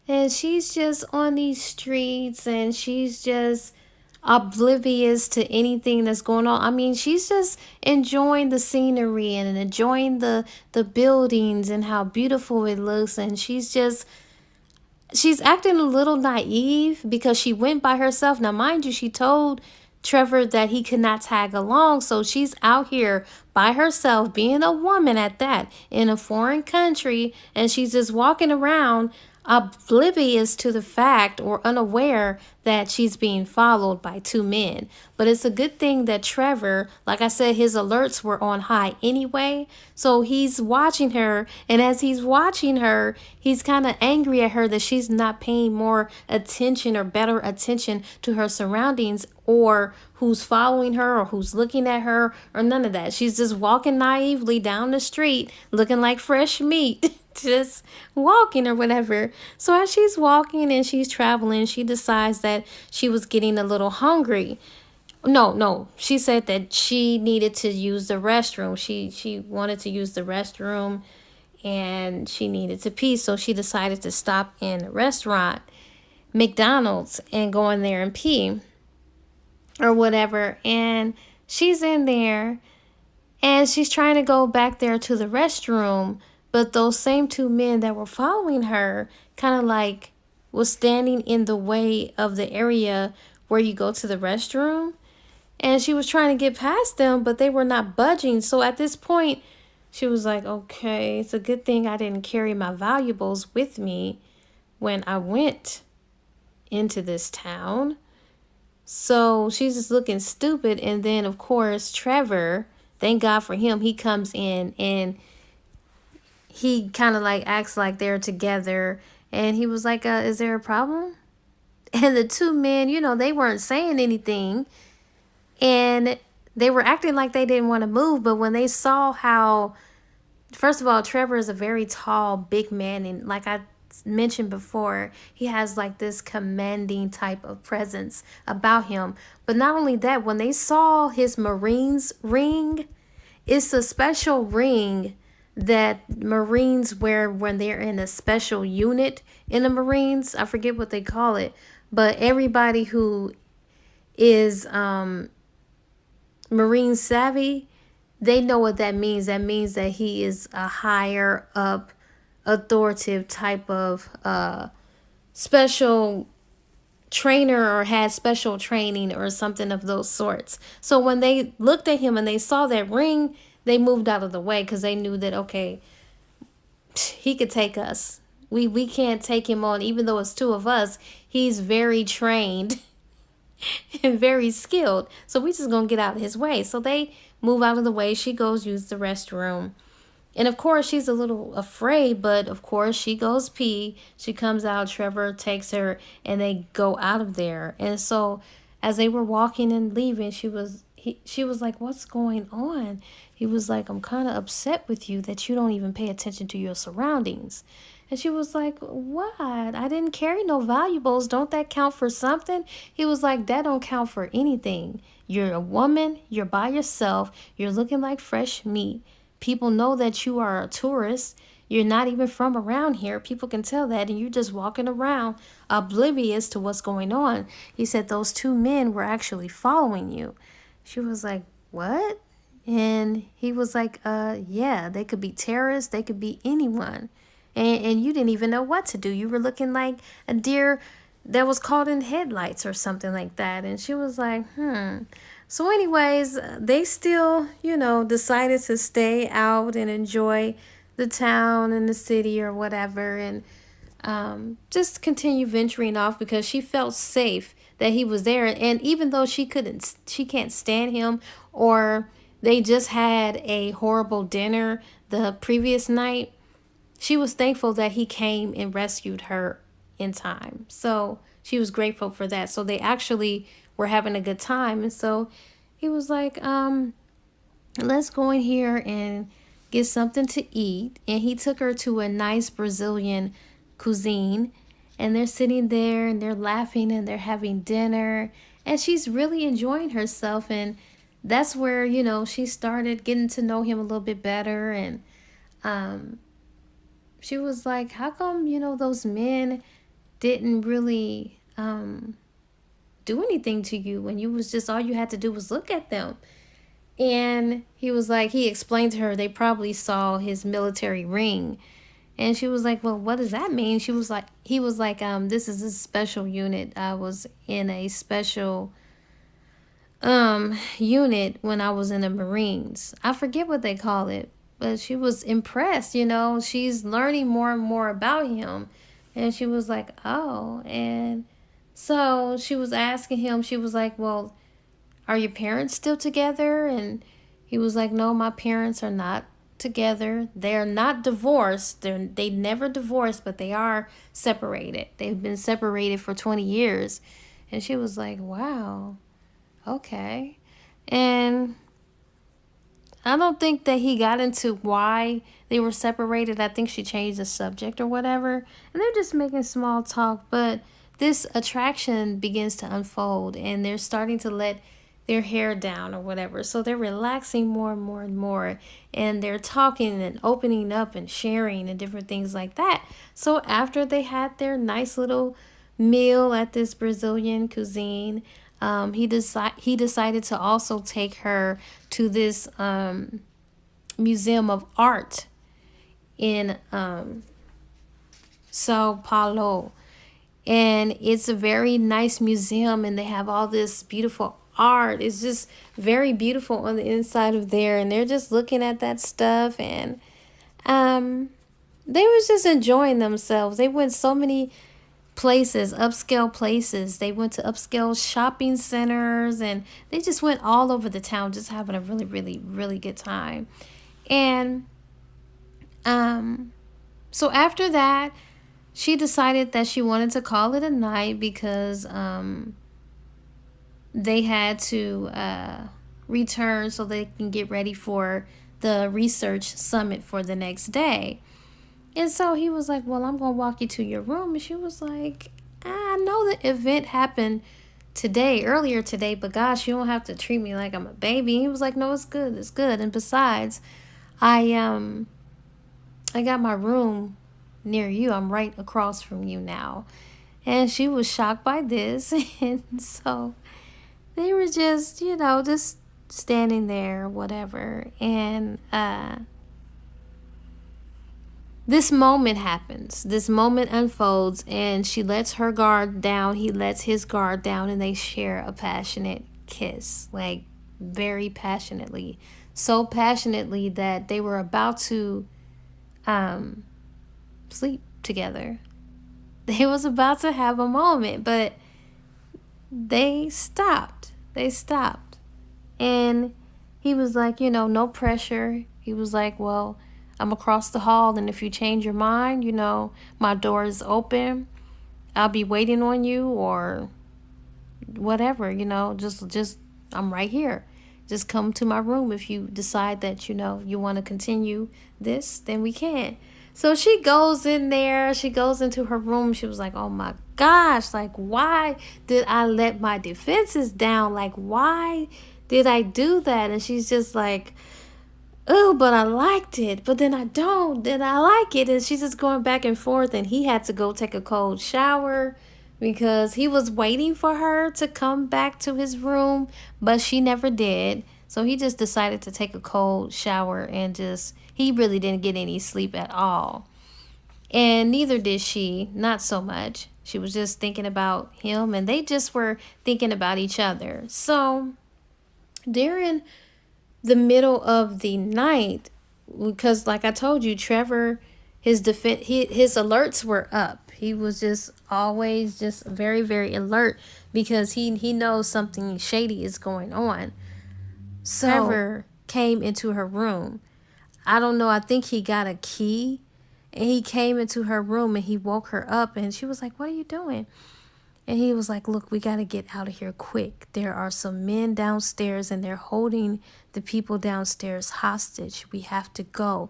And she's just on these streets and she's just oblivious to anything that's going on. I mean, she's just enjoying the scenery and enjoying the buildings and how beautiful it looks. And she's acting a little naive because she went by herself. Now, mind you, she told Trevor that he could not tag along. So she's out here by herself, being a woman at that, in a foreign country. And she's just walking around oblivious to the fact or unaware that she's being followed by two men. But it's a good thing that Trevor, like I said, his alerts were on high anyway. So he's watching her, and as he's watching her, he's kind of angry at her that she's not paying more attention or better attention to her surroundings or who's following her or who's looking at her or none of that. She's just walking naively down the street looking like fresh meat. Just walking or whatever. So as she's walking and she's traveling, she decides that she was getting a little hungry. No, she said that she needed to use the restroom. She wanted to use the restroom and she needed to pee. So she decided to stop in a restaurant, McDonald's, and go in there and pee or whatever. And she's in there And she's trying to go back there to the restroom, but those same two men that were following her kind of like was standing in the way of the area where you go to the restroom. And she was trying to get past them, but they were not budging. So at this point, she was like, okay, it's a good thing I didn't carry my valuables with me when I went into this town. So she's just looking stupid. And then, of course, Trevor, thank God for him, he comes in and he kind of like acts like they're together. And he was like, is there a problem? And the two men, they weren't saying anything. And they were acting like they didn't want to move. But when they saw how, first of all, Trevor is a very tall, big man. And like I mentioned before, he has like this commanding type of presence about him. But not only that, when they saw his Marines ring, it's a special ring that Marines wear when they're in a special unit in the Marines. I forget what they call it. But everybody who is Marine savvy, they know what that means. That means that he is a higher up, authoritative type of special trainer or had special training or something of those sorts. So when they looked at him and they saw that ring, they moved out of the way because they knew that, okay, he could take us. We can't take him on, even though it's two of us. He's very trained and very skilled. So we just gonna get out of his way. So they move out of the way. She goes use the restroom. And of course, she's a little afraid, but of course, she goes pee. She comes out, Trevor takes her, and they go out of there. And so as they were walking and leaving, she was like, what's going on? He was like, I'm kind of upset with you that you don't even pay attention to your surroundings. And she was like, what? I didn't carry no valuables. Don't that count for something? He was like, that don't count for anything. You're a woman. You're by yourself. You're looking like fresh meat. People know that you are a tourist. You're not even from around here. People can tell that, and you're just walking around oblivious to what's going on. He said those two men were actually following you. She was like, what? And he was like, yeah, they could be terrorists. They could be anyone. And you didn't even know what to do. You were looking like a deer that was caught in headlights or something like that. And she was like, So anyways, they still, decided to stay out and enjoy the town and the city or whatever, and just continue venturing off because she felt safe that he was there. And even though she can't stand him, or they just had a horrible dinner the previous night, she was thankful that he came and rescued her in time. So she was grateful for that. So they actually were having a good time. And so he was like, let's go in here and get something to eat. And he took her to a nice Brazilian cuisine. And they're sitting there and they're laughing and they're having dinner. And she's really enjoying herself. And that's where, she started getting to know him a little bit better. And she was like, how come, those men didn't really do anything to you when you was just, all you had to do was look at them? And he was like, he explained to her they probably saw his military ring. And she was like, well, what does that mean? He was like, this is a special unit. I was in a special unit when I was in the Marines. I forget what they call it, but she was impressed, she's learning more and more about him. And she was like, oh. And so she was asking him, she was like, well, are your parents still together? And he was like, no, my parents are not together. They're not divorced. They never divorced, but they are separated. They've been separated for 20 years. And she was like, wow, okay. And I don't think that he got into why they were separated. I think she changed the subject or whatever. And they're just making small talk. But this attraction begins to unfold. And they're starting to let their hair down or whatever. So they're relaxing more and more and more. And they're talking and opening up and sharing and different things like that. So after they had their nice little meal at this Brazilian cuisine, he decided to also take her to this museum of art in Sao Paulo. And it's a very nice museum, and they have all this beautiful art. It's just very beautiful on the inside of there, and they're just looking at that stuff, and um they was just enjoying themselves. They went so many places, upscale places. They went to upscale shopping centers, and they just went all over the town, just having a really, really, really good time. And um, so after that, she decided that she wanted to call it a night because they had to return so they can get ready for the research summit for the next day. And so he was like, well, I'm going to walk you to your room. And she was like, I know the event happened earlier today, but gosh, you don't have to treat me like I'm a baby. And he was like, no, it's good. It's good. And besides, I got my room near you. I'm right across from you now. And she was shocked by this. And so they were just, just standing there, whatever. And this moment happens. This moment unfolds, and she lets her guard down. He lets his guard down, and they share a passionate kiss, like very passionately. So passionately that they were about to sleep together. They was about to have a moment, but they stopped. They stopped. And he was like, no pressure. He was like, well, I'm across the hall, and if you change your mind, my door is open. I'll be waiting on you, or whatever, just I'm right here. Just come to my room if you decide that, you want to continue this, then we can. So she goes in there, she goes into her room. She was like, oh my gosh, like, why did I let my defenses down? Like, why did I do that? And she's just like, oh, but I liked it, but then I don't, then I like it. And she's just going back and forth, and he had to go take a cold shower because he was waiting for her to come back to his room, but she never did. So he just decided to take a cold shower, and he really didn't get any sleep at all. And neither did she, not so much. She was just thinking about him, and they just were thinking about each other. So during the middle of the night, because like I told you, Trevor, his alerts were up. He was just always just very, very alert because he knows something shady is going on. So Trevor came into her room. I don't know, I think he got a key, and he came into her room, and he woke her up, and she was like, what are you doing? And he was like, look, we got to get out of here quick. There are some men downstairs, and they're holding the people downstairs hostage. We have to go,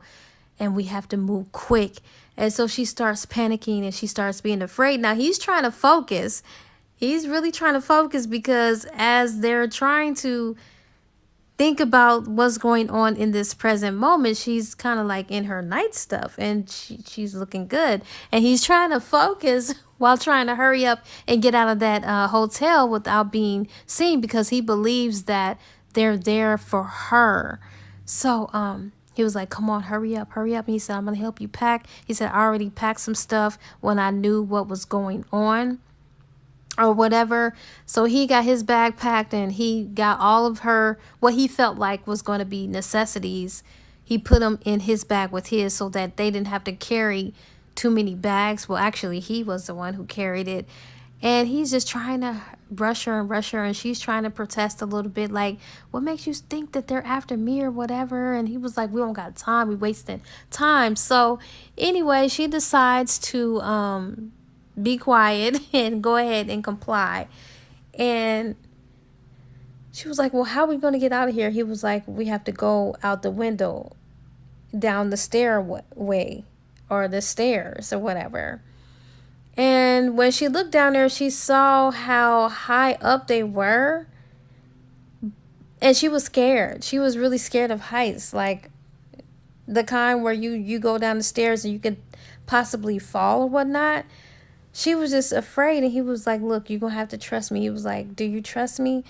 and we have to move quick. And so she starts panicking, and she starts being afraid. Now, he's trying to focus. He's really trying to focus because as they're trying to think about what's going on in this present moment, she's kind of like in her night stuff, and she's looking good. And he's trying to focus while trying to hurry up and get out of that hotel without being seen, because he believes that they're there for her. So he was like, come on, hurry up, hurry up. And he said, I'm going to help you pack. He said, I already packed some stuff when I knew what was going on, or whatever. So he got his bag packed, and he got all of her, what he felt like was going to be necessities. He put them in his bag with his, so that they didn't have to carry too many bags. Well, actually, he was the one who carried it. And he's just trying to rush her, and she's trying to protest a little bit, like, what makes you think that they're after me or whatever? And he was like, we don't got time, we wasting time. So anyway, she decides to be quiet and go ahead and comply. And she was like, well, how are we going to get out of here? He was like, we have to go out the window down the stairway or the stairs or whatever. And when she looked down there, she saw how high up they were, and she was scared. She was really scared of heights, like the kind where you go down the stairs and you could possibly fall or whatnot. she was just afraid. And he was like, look, you're going to have to trust me. He was like, do you trust me?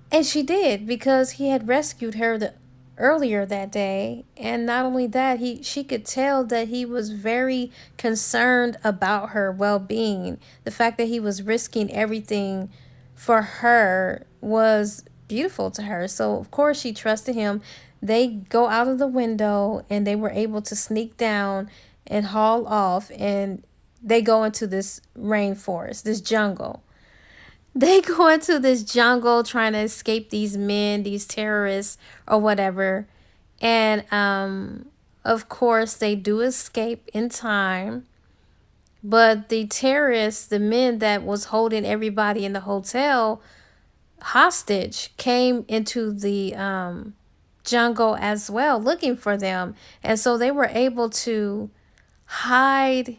And she did, because he had rescued her earlier that day. And not only that, she could tell that he was very concerned about her well-being. The fact that he was risking everything for her was beautiful to her. So of course she trusted him. They go out of the window and they were able to sneak down and haul off, and they go into this rainforest, this jungle. They go into this jungle trying to escape these men, these terrorists or whatever. And of course they do escape in time. But the terrorists, the men that was holding everybody in the hotel hostage, came into the jungle as well, looking for them. And so they were able to hide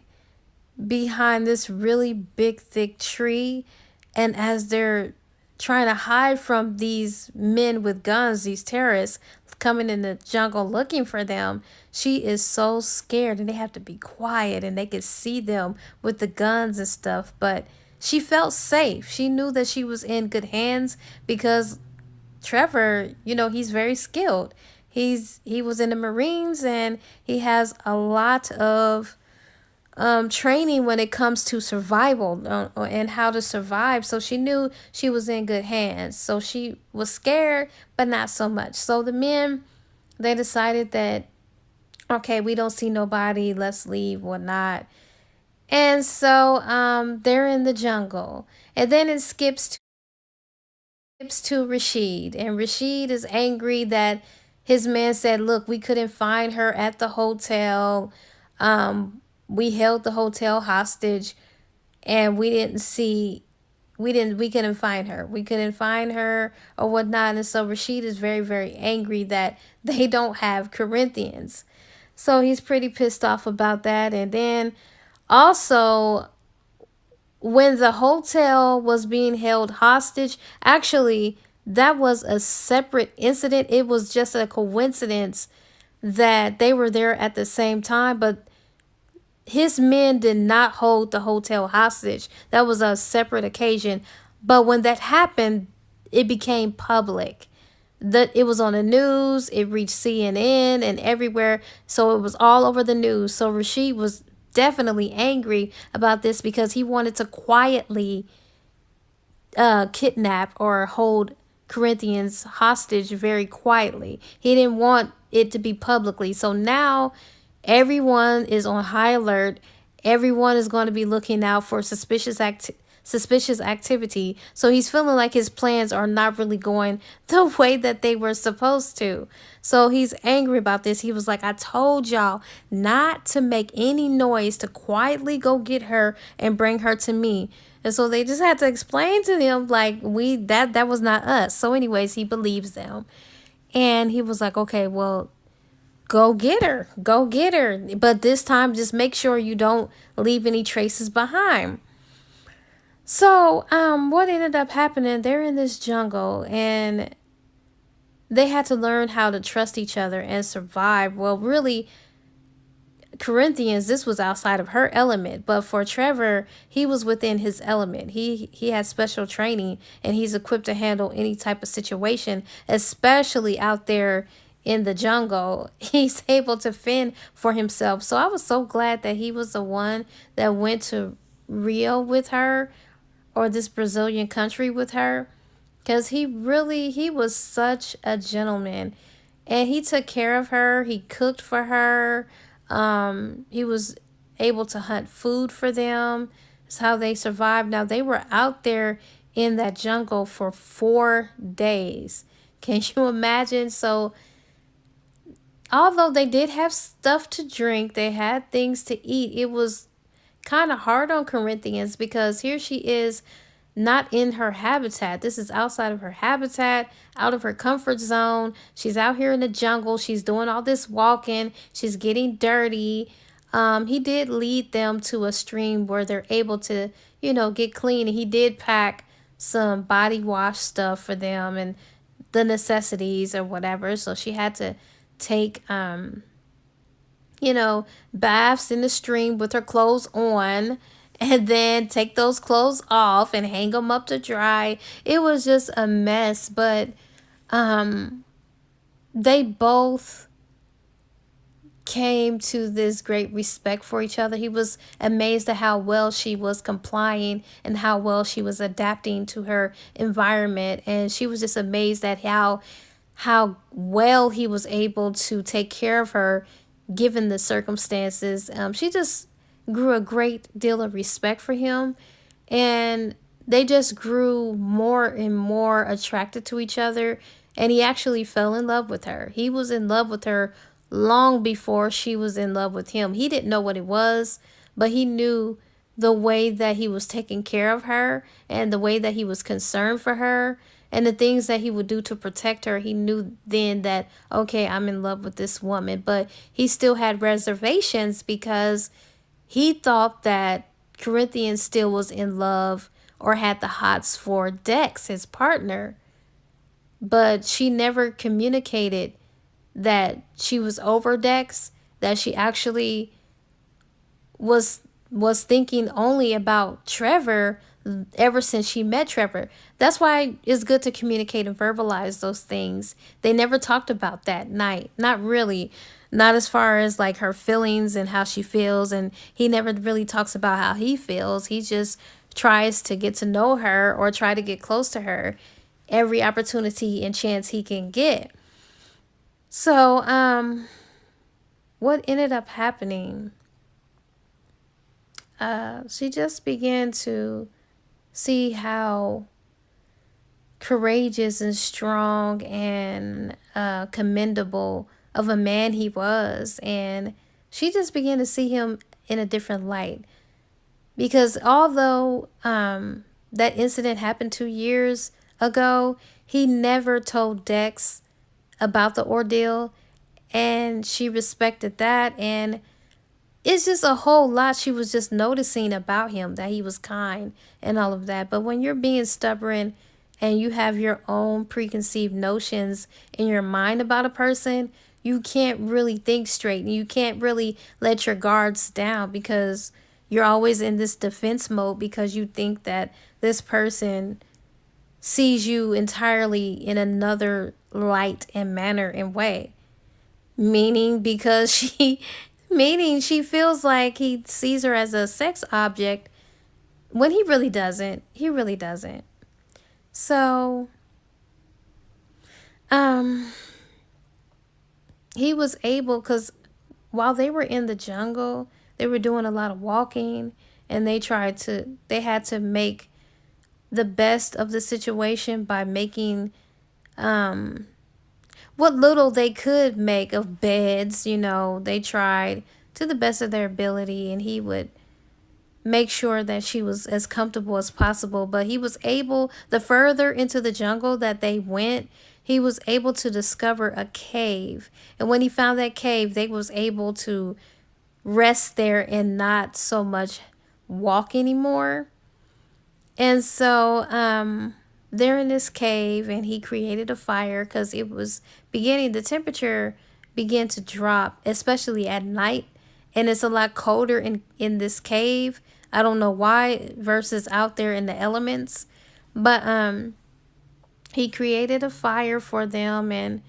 behind this really big, thick tree. And as they're trying to hide from these men with guns, these terrorists coming in the jungle looking for them, she is so scared, and they have to be quiet, and they could see them with the guns and stuff. But she felt safe. She knew that she was in good hands, because Trevor, he's very skilled. He was in the Marines, and he has a lot of training when it comes to survival, and how to survive. So she knew she was in good hands. So she was scared, but not so much. So the men, they decided that, okay, we don't see nobody, let's leave, whatnot. And so they're in the jungle. And then it skips to Rashid. And Rashid is angry that his man said, look, we couldn't find her at the hotel. We held the hotel hostage, and we couldn't find her. We couldn't find her or whatnot. And so Rashid is very, very angry that they don't have Corinthians. So he's pretty pissed off about that. And then also, when the hotel was being held hostage, actually, that was a separate incident. It was just a coincidence that they were there at the same time, but his men did not hold the hotel hostage. That was a separate occasion. But when that happened, it became public. That it was on the news, it reached CNN and everywhere. So it was all over the news. So Rashid was definitely angry about this, because he wanted to quietly kidnap or hold Corinthians hostage very quietly. He didn't want it to be publicly. So now everyone is on high alert. Everyone is going to be looking out for suspicious activity. So he's feeling like his plans are not really going the way that they were supposed to. So he's angry about this. He was like, I told y'all not to make any noise, to quietly go get her and bring her to me. And so they just had to explain to them, like, that was not us. So anyways, he believes them. And he was like, okay, well, go get her. Go get her. But this time, just make sure you don't leave any traces behind. So, what ended up happening, they're in this jungle, and they had to learn how to trust each other and survive. Well, really, Corinthians, this was outside of her element, but for Trevor, he was within his element. He has special training, and he's equipped to handle any type of situation, especially out there in the jungle. He's able to fend for himself. So I was so glad that he was the one that went to Rio with her, or this Brazilian country with her, because he was such a gentleman, and he took care of her. He cooked for her. He was able to hunt food for them. That's how they survived. Now, they were out there in that jungle for 4 days. Can you imagine? So although they did have stuff to drink, they had things to eat, it was kind of hard on Corinthians, because here she is, not in her habitat. This is outside of her habitat, out of her comfort zone. She's out here in the jungle. She's doing all this walking. She's getting dirty. He did lead them to a stream where they're able to, get clean. And he did pack some body wash stuff for them and the necessities or whatever. So she had to take, baths in the stream with her clothes on. and then take those clothes off and hang them up to dry. It was just a mess, but um they both came to this great respect for each other. He was amazed at how well she was complying and how well she was adapting to her environment, and she was just amazed at how well he was able to take care of her given the circumstances. She just grew a great deal of respect for him, and they just grew more and more attracted to each other. And he actually fell in love with her. He was in love with her long before she was in love with him. He didn't know what it was, but he knew the way that he was taking care of her and the way that he was concerned for her and the things that he would do to protect her. He knew then that, okay, I'm in love with this woman. But he still had reservations because he thought that Corinthian still was in love or had the hots for Dex, his partner. But she never communicated that she was over Dex, that she actually was was thinking only about Trevor ever since she met Trevor. That's why it's good to communicate and verbalize those things. They never talked about that night. Not really. Not as far as like her feelings and how she feels, and he never really talks about how he feels. He just tries to get to know her or try to get close to her every opportunity and chance he can get. So, what ended up happening, she just began to see how courageous and strong and commendable of a man he was. And she just began to see him in a different light. Because although that incident happened 2 years ago, he never told Dex about the ordeal. And she respected that. And it's just a whole lot she was just noticing about him, that he was kind and all of that. But when you're being stubborn and you have your own preconceived notions in your mind about a person, you can't really think straight and you can't really let your guards down because you're always in this defense mode because you think that this person sees you entirely in another light and manner and way. Meaning because she feels like he sees her as a sex object when he really doesn't. He really doesn't. So, um, he was able, because while they were in the jungle, they were doing a lot of walking, and they had to make the best of the situation by making what little they could make of beds. They tried to the best of their ability, and he would make sure that she was as comfortable as possible. But he was able, the further into the jungle that they went, he was able to discover a cave. And when he found that cave, they was able to rest there and not so much walk anymore. And so they're in this cave, and he created a fire because it was the temperature began to drop, especially at night. And it's a lot colder in this cave. I don't know why versus out there in the elements. But he created a fire for them, and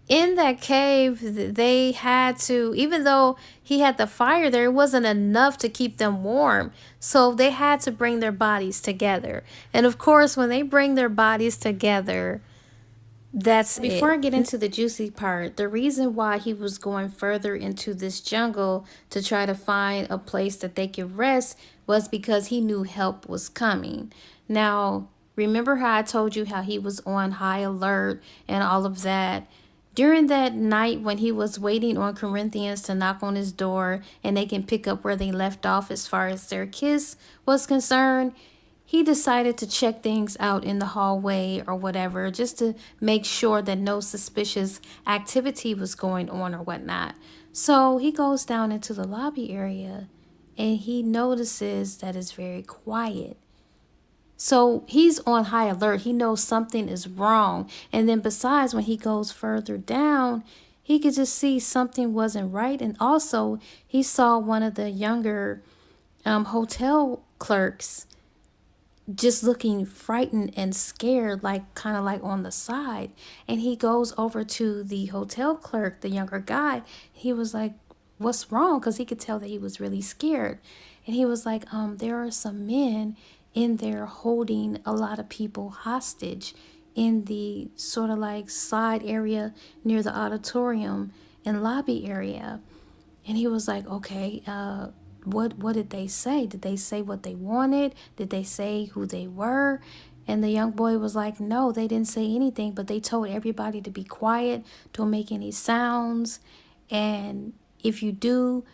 in that cave they had to, even though he had the fire there, it wasn't enough to keep them warm, so they had to bring their bodies together. And of course, when they bring their bodies together, that's before I get into the juicy part, the reason why he was going further into this jungle to try to find a place that they could rest was because he knew help was coming. Now, remember how I told you how he was on high alert and all of that? During that night when he was waiting on Corinthians to knock on his door and they can pick up where they left off as far as their kiss was concerned, he decided to check things out in the hallway or whatever, just to make sure that no suspicious activity was going on or whatnot. So he goes down into the lobby area and he notices that it's very quiet. So he's on high alert. He knows something is wrong. And then besides, when he goes further down, he could just see something wasn't right. And also, he saw one of the younger hotel clerks just looking frightened and scared, like kind of like on the side. And he goes over to the hotel clerk, the younger guy. He was like, "What's wrong?" Because he could tell that he was really scared. And he was like, there are some men in there holding a lot of people hostage in the sort of like side area near the auditorium and lobby area. And he was like, okay, what did they say? Did they say what they wanted? Did they say who they were? And the young boy was like, no, they didn't say anything, but they told everybody to be quiet, don't make any sounds. And if you do,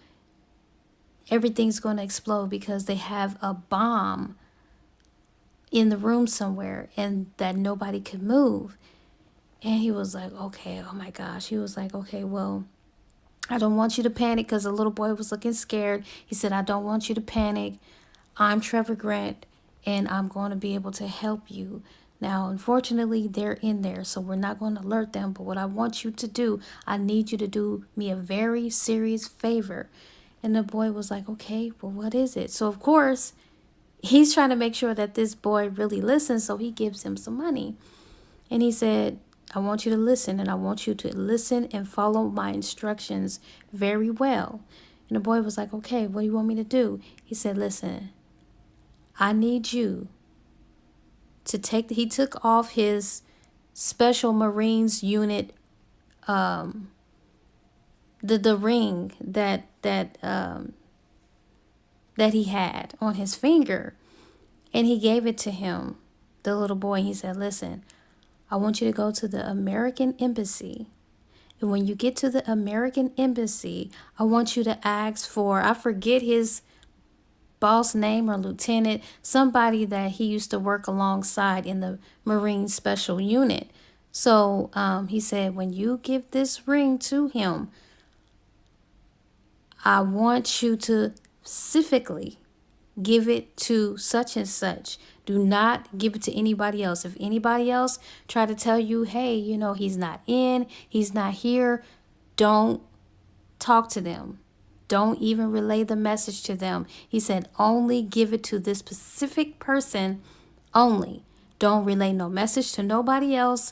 everything's going to explode because they have a bomb in the room somewhere and that nobody could move. And he was like, okay, oh my gosh. He was like, okay, well, I don't want you to panic, because the little boy was looking scared. He said, I don't want you to panic. I'm Trevor Grant, and I'm going to be able to help you. Now, unfortunately, they're in there, so we're not going to alert them. But what I want you to do, I need you to do me a very serious favor. And the boy was like, okay, well, what is it? So, of course, he's trying to make sure that this boy really listens, so he gives him some money. And he said, I want you to listen, and I want you to listen and follow my instructions very well. And the boy was like, okay, what do you want me to do? He said, listen, I need you to he took off his special Marines unit, the ring that he had on his finger, and he gave it to him, the little boy. And he said, listen, I want you to go to the American Embassy. And when you get to the American Embassy, I want you to ask for, I forget his boss name or lieutenant, somebody that he used to work alongside in the Marine Special Unit. So he said, when you give this ring to him, I want you to specifically give it to such and such. Do not give it to anybody else. If anybody else try to tell you, hey, he's not in, he's not here, don't talk to them. Don't even relay the message to them. He said, only give it to this specific person only. Don't relay no message to nobody else.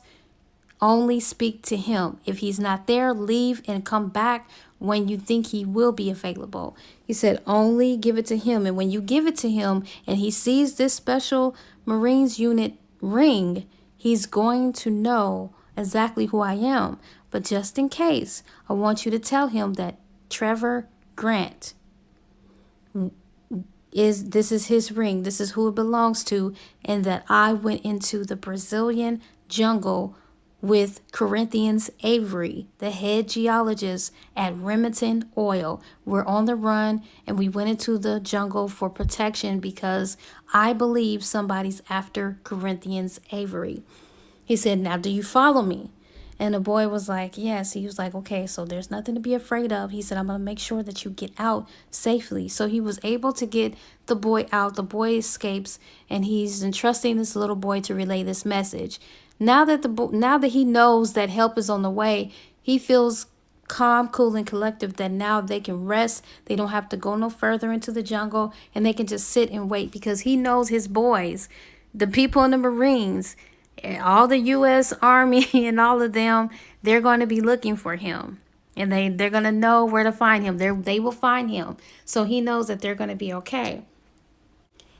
Only speak to him. If he's not there, leave and come back when you think he will be available. He said, only give it to him. And when you give it to him and he sees this special Marines unit ring, he's going to know exactly who I am. But just in case, I want you to tell him that Trevor Grant this is his ring, this is who it belongs to, and that I went into the Brazilian jungle with Corinthians Avery, the head geologist at Remington Oil. We're on the run and we went into the jungle for protection because I believe somebody's after Corinthians Avery. He said, now do you follow me? And the boy was like, yes. He was like, okay, so there's nothing to be afraid of. He said, I'm going to make sure that you get out safely. So he was able to get the boy out. The boy escapes, and he's entrusting this little boy to relay this message. Now that he knows that help is on the way, he feels calm, cool, and collective, that now they can rest. They don't have to go no further into the jungle, and they can just sit and wait because he knows his boys, the people in the Marines, all the U.S. Army and all of them, they're going to be looking for him. And they're going to know where to find him. They will find him. So he knows that they're going to be okay.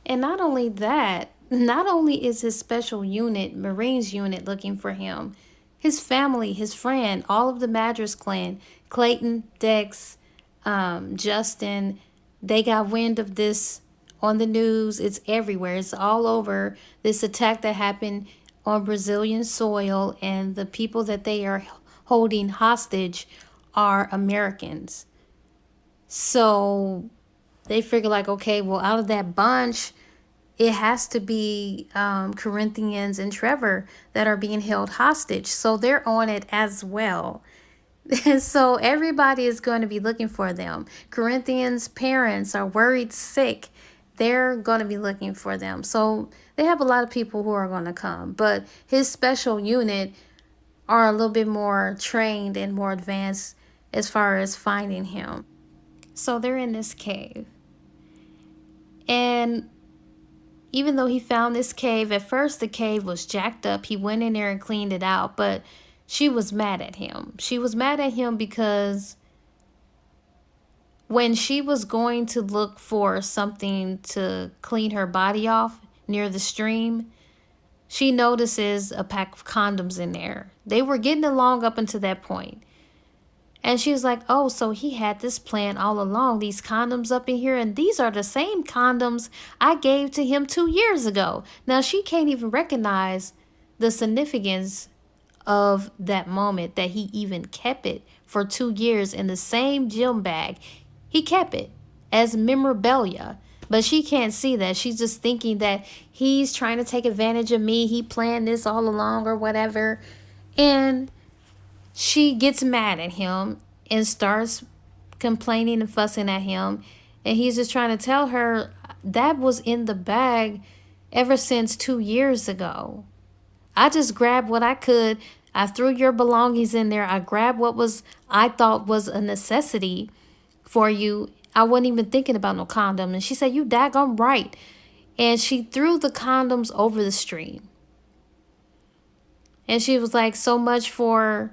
And not only that, not only is his special unit, Marines unit, looking for him, his family, his friend, all of the Madras clan, Clayton, Dex, Justin, they got wind of this on the news. It's everywhere. It's all over. This attack that happened on Brazilian soil, and the people that they are holding hostage are Americans. So they figure like, okay, well, out of that bunch, it has to be Corinthians and Trevor that are being held hostage. So they're on it as well. So everybody is going to be looking for them. Corinthians' parents are worried sick. They're going to be looking for them. So they have a lot of people who are going to come. But his special unit are a little bit more trained and more advanced as far as finding him. So they're in this cave. And even though he found this cave, at first the cave was jacked up. He went in there and cleaned it out, but she was mad at him. She was mad at him because when she was going to look for something to clean her body off near the stream, she notices a pack of condoms in there. They were getting along up until that point. And she was like, oh, so he had this plan all along, these condoms up in here, and these are the same condoms I gave to him 2 years ago. Now, she can't even recognize the significance of that moment, that he even kept it for 2 years in the same gym bag. He kept it as memorabilia, but she can't see that. She's just thinking that he's trying to take advantage of me. He planned this all along or whatever. And she gets mad at him and starts complaining and fussing at him. And he's just trying to tell her that was in the bag ever since 2 years ago. I just grabbed what I could. I threw your belongings in there. I grabbed what I thought was a necessity for you. I wasn't even thinking about no condom. And she said, you daggone right. And she threw the condoms over the stream. And she was like, so much for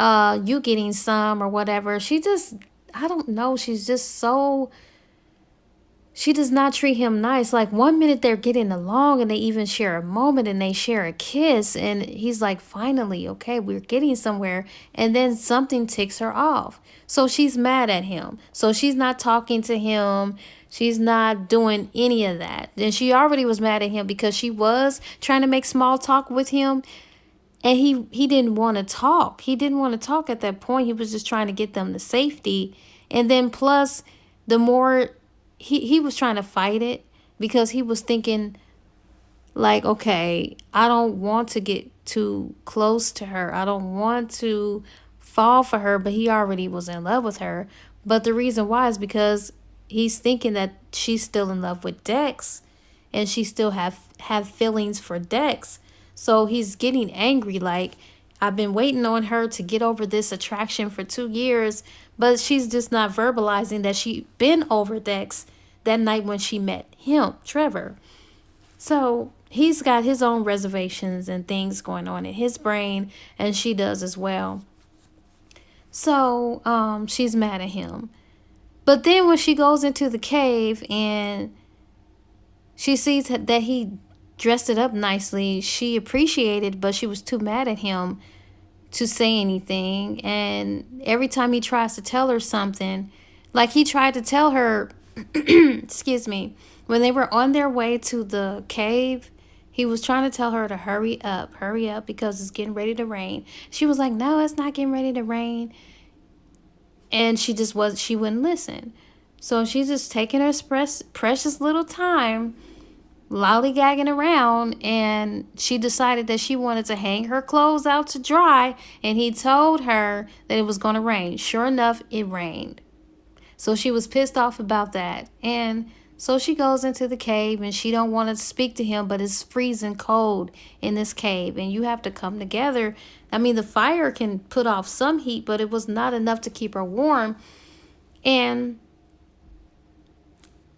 you getting some or whatever. She just, I don't know. She's just so, she does not treat him nice. Like 1 minute they're getting along and they even share a moment and they share a kiss. And he's like, finally, okay, we're getting somewhere. And then something ticks her off. So she's mad at him. So she's not talking to him. She's not doing any of that. And she already was mad at him because she was trying to make small talk with him. And he didn't want to talk. He didn't want to talk at that point. He was just trying to get them to safety. And then plus, the more he was trying to fight it because he was thinking like, okay, I don't want to get too close to her. I don't want to fall for her, but he already was in love with her. But the reason why is because he's thinking that she's still in love with Dex and she still have feelings for Dex. So he's getting angry, like, I've been waiting on her to get over this attraction for 2 years, but she's just not verbalizing that she been over Dex that night when she met him, Trevor. So he's got his own reservations and things going on in his brain, and she does as well. So she's mad at him. But then when she goes into the cave and she sees that he dressed it up nicely, she appreciated, but she was too mad at him to say anything. And every time he tries to tell her something, like he tried to tell her, excuse me, when they were on their way to the cave, he was trying to tell her to hurry up because it's getting ready to rain. She was like, no, it's not getting ready to rain. And she wouldn't listen. So she's just taking her precious little time lollygagging around, and she decided that she wanted to hang her clothes out to dry, and he told her that it was going to rain. Sure enough, it rained. So she was pissed off about that. And so she goes into the cave and she don't want to speak to him, but it's freezing cold in this cave and you have to come together. I mean, the fire can put off some heat, but it was not enough to keep her warm. And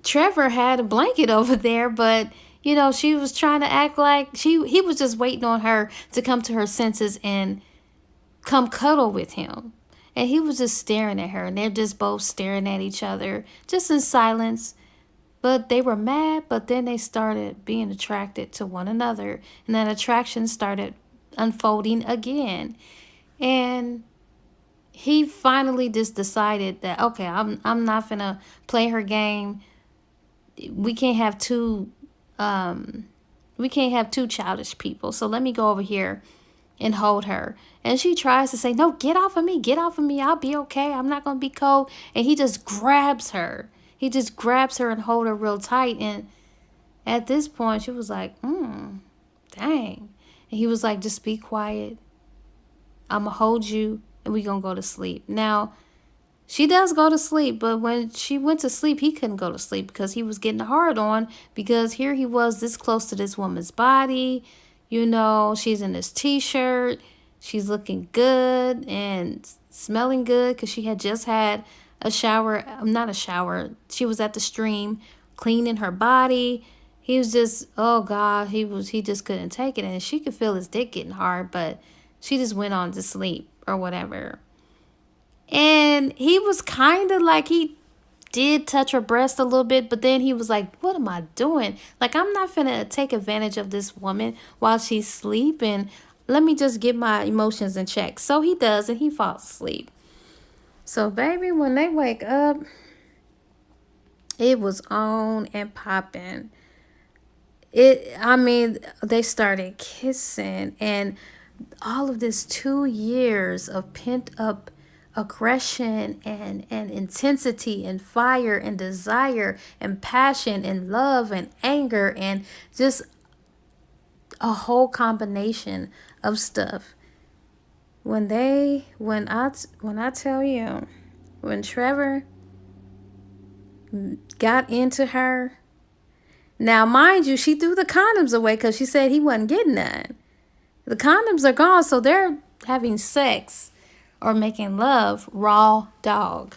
Trevor had a blanket over there, but you know, she was trying to act like he was just waiting on her to come to her senses and come cuddle with him. And he was just staring at her, and they're just both staring at each other, just in silence. But they were mad, but then they started being attracted to one another, and that attraction started unfolding again. And he finally just decided that, okay, I'm not gonna play her game. We can't have two childish people. So let me go over here and hold her. And she tries to say, no, get off of me, I'll be okay, I'm not gonna be cold. And he just grabs her. He just grabs her and hold her real tight. And at this point she was like, dang. And he was like, just be quiet, I'ma hold you and we gonna go to sleep. Now she does go to sleep, but when she went to sleep, he couldn't go to sleep because he was getting hard on, because here he was this close to this woman's body. You know, she's in this t-shirt. She's looking good and smelling good because she had just had a shower. Not a shower. She was at the stream cleaning her body. He was just, oh God, he just couldn't take it. And she could feel his dick getting hard, but she just went on to sleep or whatever. And he was kind of like, he did touch her breast a little bit, but then he was like, what am I doing? Like, I'm not finna take advantage of this woman while she's sleeping. Let me just get my emotions in check. So he does, and he falls asleep. So, baby, when they wake up, it was on and popping. I mean, they started kissing, and all of this 2 years of pent up aggression and intensity and fire and desire and passion and love and anger and just a whole combination of stuff. When I tell you, when Trevor got into her, now mind you, she threw the condoms away because she said he wasn't getting none. The condoms are gone, so they're having sex or making love raw dog.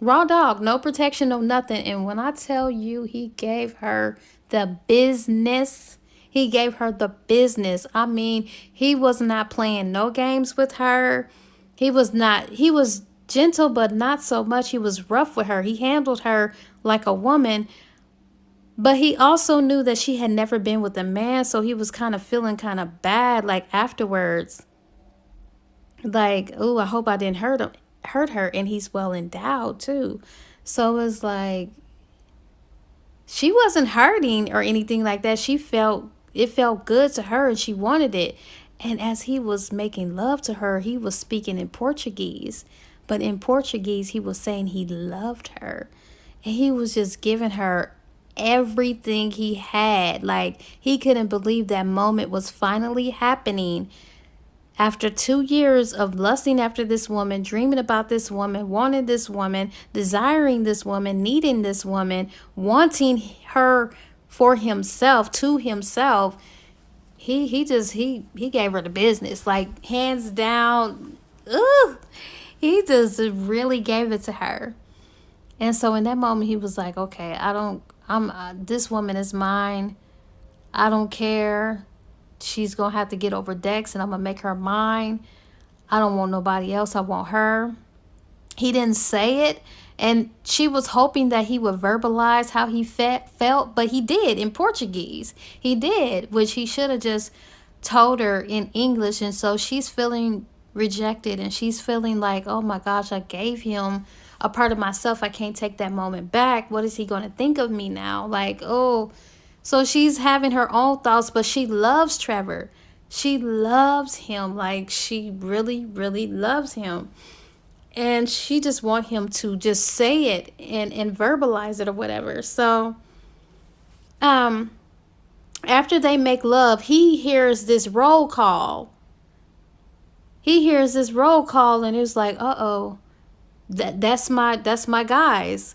Raw dog, no protection, no nothing. And when I tell you he gave her the business, he gave her the business. I mean, he was not playing no games with her. He was gentle, but not so much. He was rough with her. He handled her like a woman. But he also knew that she had never been with a man, so he was kind of feeling kind of bad, like afterwards. Like, oh, I hope I didn't hurt her, and he's well endowed too. So it's like she wasn't hurting or anything like that. It felt good to her, and she wanted it. And as he was making love to her, he was speaking in Portuguese. But in Portuguese, he was saying he loved her. And he was just giving her everything he had. Like, he couldn't believe that moment was finally happening. After 2 years of lusting after this woman, dreaming about this woman, wanting this woman, desiring this woman, needing this woman, wanting her for himself, to himself, he gave her the business. Like, hands down, he just really gave it to her. And so in that moment, he was like, okay, this woman is mine. I don't care. She's going to have to get over Dex, and I'm going to make her mine. I don't want nobody else. I want her. He didn't say it, and she was hoping that he would verbalize how he felt, but he did in Portuguese. He did, which he should have just told her in English. And so she's feeling rejected, and she's feeling like, oh my gosh, I gave him a part of myself. I can't take that moment back. What is he going to think of me now? Like, oh. So she's having her own thoughts, but she loves Trevor. She loves him. Like, she really, really loves him. And she just wants him to just say it and verbalize it or whatever. So after they make love, he hears this roll call. And it was like, uh-oh, that's my guys.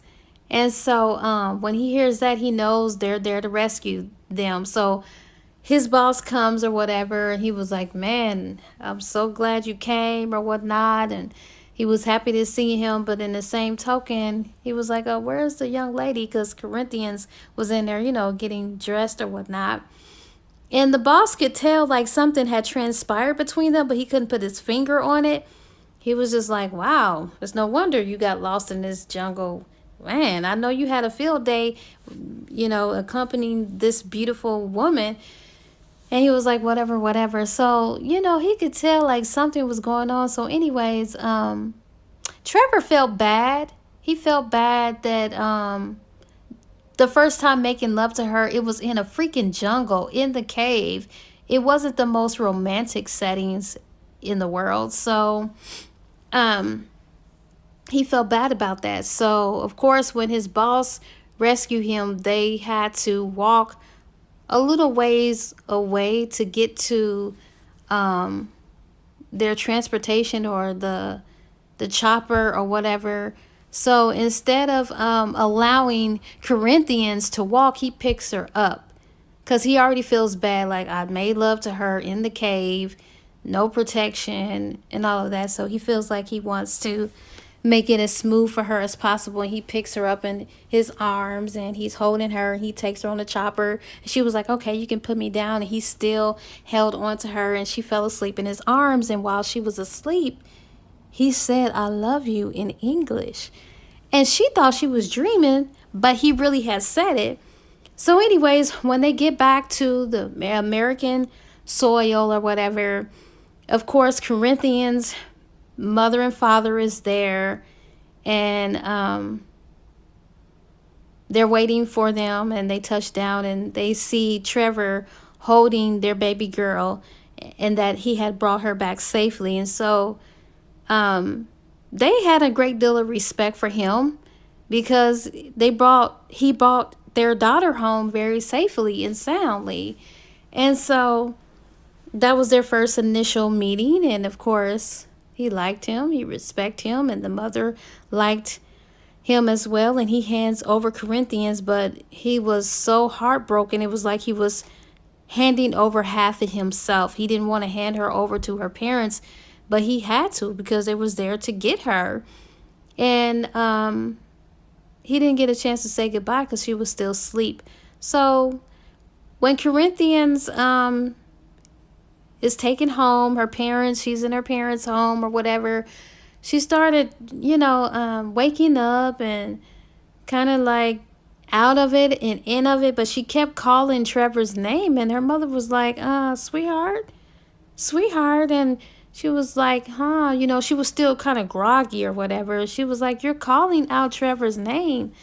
And so when he hears that, he knows they're there to rescue them. So his boss comes or whatever, and he was like, man, I'm so glad you came or whatnot. And he was happy to see him. But in the same token, he was like, oh, where's the young lady? Because Corinthians was in there, getting dressed or whatnot. And the boss could tell like something had transpired between them, but he couldn't put his finger on it. He was just like, wow, it's no wonder you got lost in this jungle. Man, I know you had a field day, accompanying this beautiful woman. And he was like, whatever. So, he could tell like something was going on. So anyways, Trevor felt bad. He felt bad that the first time making love to her, it was in a freaking jungle, in the cave. It wasn't the most romantic settings in the world. So, he felt bad about that. So, of course, when his boss rescued him, they had to walk a little ways away to get to their transportation or the chopper or whatever. So instead of allowing Corinthians to walk, he picks her up because he already feels bad. Like, I made love to her in the cave, no protection and all of that. So he feels like he wants to make it as smooth for her as possible. And he picks her up in his arms and he's holding her. He takes her on the chopper. And she was like, okay, you can put me down. And he still held on to her and she fell asleep in his arms. And while she was asleep, he said, I love you in English. And she thought she was dreaming, but he really had said it. So anyways, when they get back to the American soil or whatever, of course, Corinthians' mother and father is there, and they're waiting for them, and they touch down and they see Trevor holding their baby girl and that he had brought her back safely. And so they had a great deal of respect for him because he brought their daughter home very safely and soundly. And so that was their first initial meeting, and of course he liked him, he respected him, and the mother liked him as well. And he hands over Corinthians, but he was so heartbroken. It was like he was handing over half of himself. He didn't want to hand her over to her parents, but he had to because they was there to get her. And he didn't get a chance to say goodbye because she was still asleep. So when Corinthians is taken home, she's in her parents' home or whatever, she started, waking up and kind of like out of it and in of it, but she kept calling Trevor's name, and her mother was like, sweetheart. And she was like, she was still kind of groggy or whatever. She was like, you're calling out Trevor's name.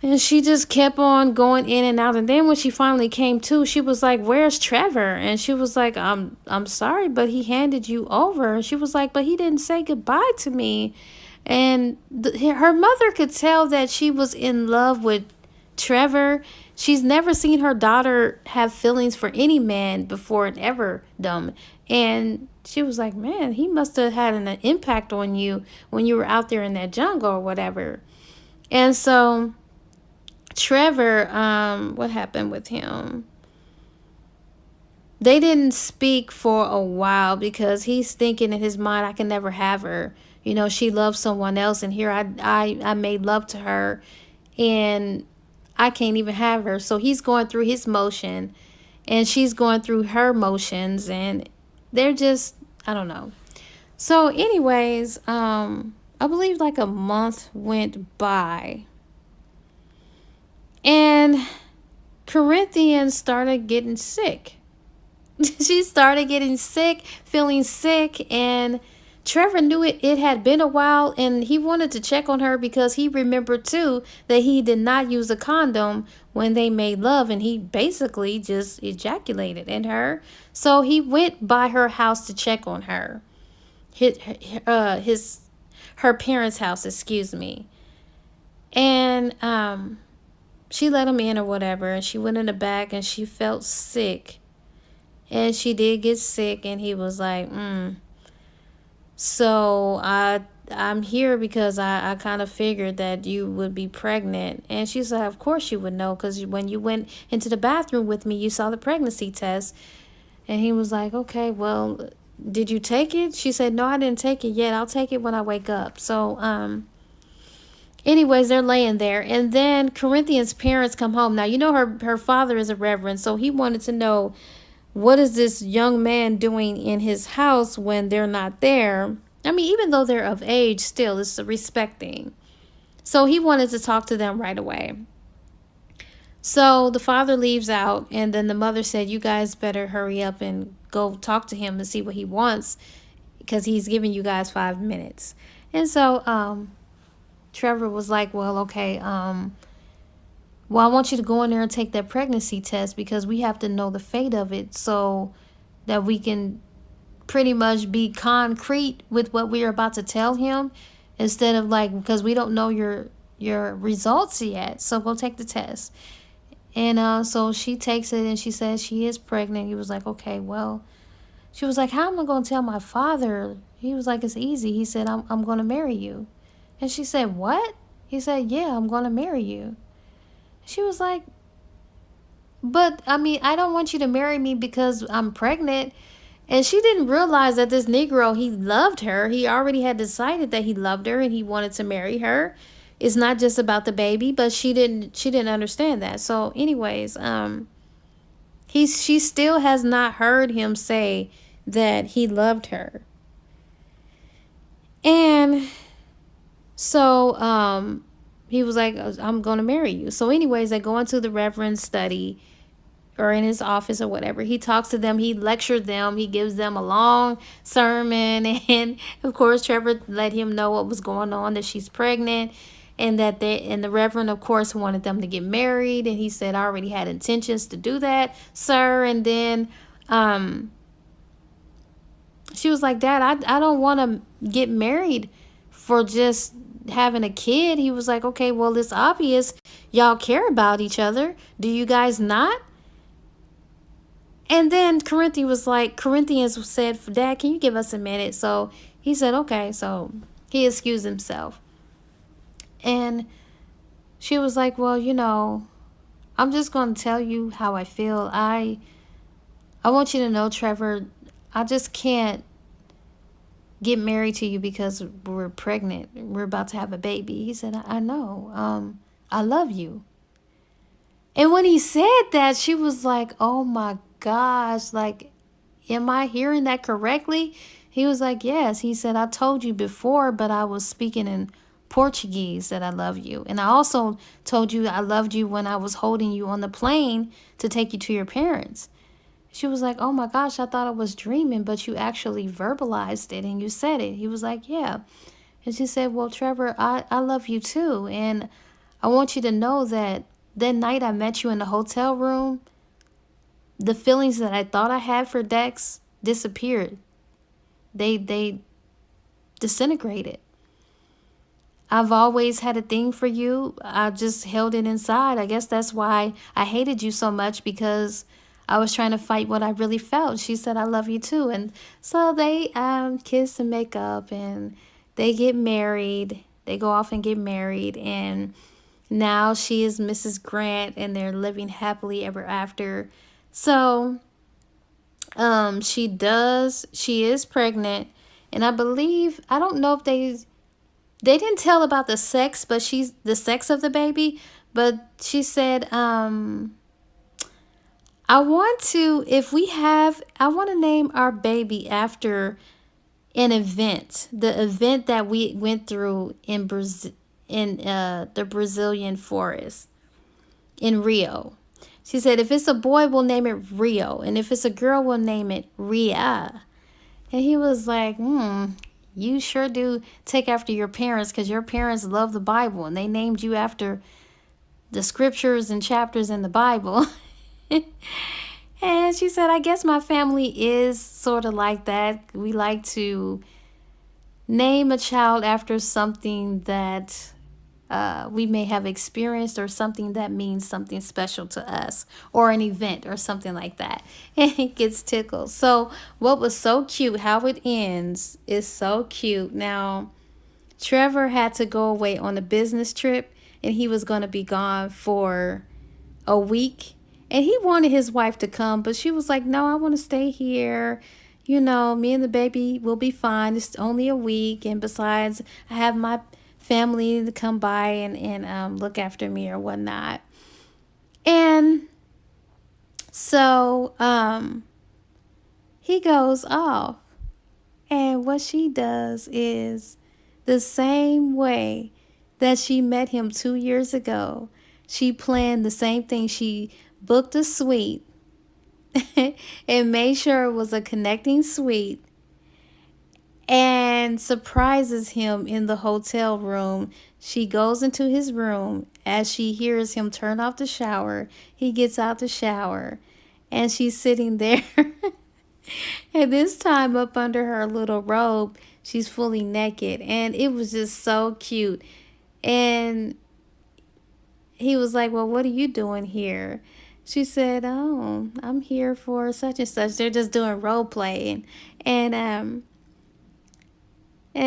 And she just kept on going in and out. And then when she finally came to, she was like, where's Trevor? And she was like, I'm sorry, but he handed you over. She was like, but he didn't say goodbye to me. And her mother could tell that she was in love with Trevor. She's never seen her daughter have feelings for any man before and ever, dumb. And she was like, man, he must have had an impact on you when you were out there in that jungle or whatever. And so Trevor, what happened with him? They didn't speak for a while because he's thinking in his mind, I can never have her. She loves someone else, and here I made love to her, and I can't even have her. So he's going through his motion, and she's going through her motions, and they're just, I don't know. So anyways, I believe like a month went by, and Corinthians started getting sick. She started getting sick, feeling sick, and Trevor knew it had been a while, and he wanted to check on her because he remembered too that he did not use a condom when they made love, and he basically just ejaculated in her. So he went by her house to check on her. Her parents' house, excuse me. And she let him in or whatever, and she went in the back and she felt sick. And she did get sick, and he was like, so I'm here because I kind of figured that you would be pregnant. And she's like, of course you would know, because when you went into the bathroom with me, you saw the pregnancy test. And he was like, okay, well, did you take it? She said, no, I didn't take it yet. I'll take it when I wake up. So anyways, they're laying there, and then Corinthians' parents come home. Now, her father is a reverend, so he wanted to know, what is this young man doing in his house when they're not there? I mean, even though they're of age, still, it's a respect thing. So he wanted to talk to them right away. So the father leaves out, and then the mother said, you guys better hurry up and go talk to him and see what he wants, because he's giving you guys 5 minutes. And so Trevor was like, well, okay, well, I want you to go in there and take that pregnancy test because we have to know the fate of it so that we can pretty much be concrete with what we are about to tell him, instead of because we don't know your results yet. So go take the test. And so she takes it, and she says she is pregnant. He was like, okay, well, she was like, how am I going to tell my father? He was like, it's easy. He said, I'm going to marry you. And she said, what? He said, yeah, I'm going to marry you. She was like, but I mean, I don't want you to marry me because I'm pregnant. And she didn't realize that this Negro, he loved her. He already had decided that he loved her and he wanted to marry her. It's not just about the baby, but she didn't understand that. So anyways, she still has not heard him say that he loved her. And so he was like, I'm going to marry you. So anyways, they go into the reverend's study or in his office or whatever. He talks to them, he lectured them, he gives them a long sermon, and of course Trevor let him know what was going on, that she's pregnant, and that the reverend of course wanted them to get married, and he said, I already had intentions to do that, sir. And then she was like, Dad, I don't want to get married for just having a kid. He was like, okay, well, it's obvious y'all care about each other. Do you guys not? And then Corinthians said, Dad, can you give us a minute? So he said, okay. So he excused himself. And she was like, well, I'm just going to tell you how I feel. I want you to know, Trevor, I just can't get married to you because we're pregnant. We're about to have a baby. He said, I know. I love you. And when he said that, she was like, oh my gosh, like, am I hearing that correctly? He was like, yes. He said, I told you before, but I was speaking in Portuguese that I love you. And I also told you I loved you when I was holding you on the plane to take you to your parents. She was like, oh my gosh, I thought I was dreaming, but you actually verbalized it and you said it. He was like, yeah. And she said, well, Trevor, I love you too. And I want you to know that night I met you in the hotel room, the feelings that I thought I had for Dex disappeared. They disintegrated. I've always had a thing for you. I just held it inside. I guess that's why I hated you so much, because I was trying to fight what I really felt. She said, I love you too. And so they kiss and make up and they get married. They go off and get married. And now she is Mrs. Grant and they're living happily ever after. So she is pregnant. And I believe, I don't know if they didn't tell about the sex, but she's the sex of the baby. But she said, I want to name our baby after an event, the event that we went through in Brazil, in the Brazilian forest in Rio. She said, if it's a boy, we'll name it Rio. And if it's a girl, we'll name it Ria. And he was like, you sure do take after your parents, because your parents love the Bible and they named you after the scriptures and chapters in the Bible. And she said, I guess my family is sort of like that. We like to name a child after something that we may have experienced, or something that means something special to us, or an event or something like that. And he gets tickled. So what was so cute, how it ends is so cute. Now, Trevor had to go away on a business trip and he was going to be gone for a week. And he wanted his wife to come, but she was like, no, I want to stay here. Me and the baby will be fine. It's only a week. And besides, I have my family to come by and look after me or whatnot. And so he goes off. And what she does is the same way that she met him 2 years ago. She planned the same thing. She booked a suite and made sure it was a connecting suite, and surprises him in the hotel room. She goes into his room. As she hears him turn off the shower, he gets out the shower and she's sitting there. And this time, up under her little robe, she's fully naked, and it was just so cute. And he was like, well, what are you doing here? She said, oh, I'm here for such and such. They're just doing role playing. And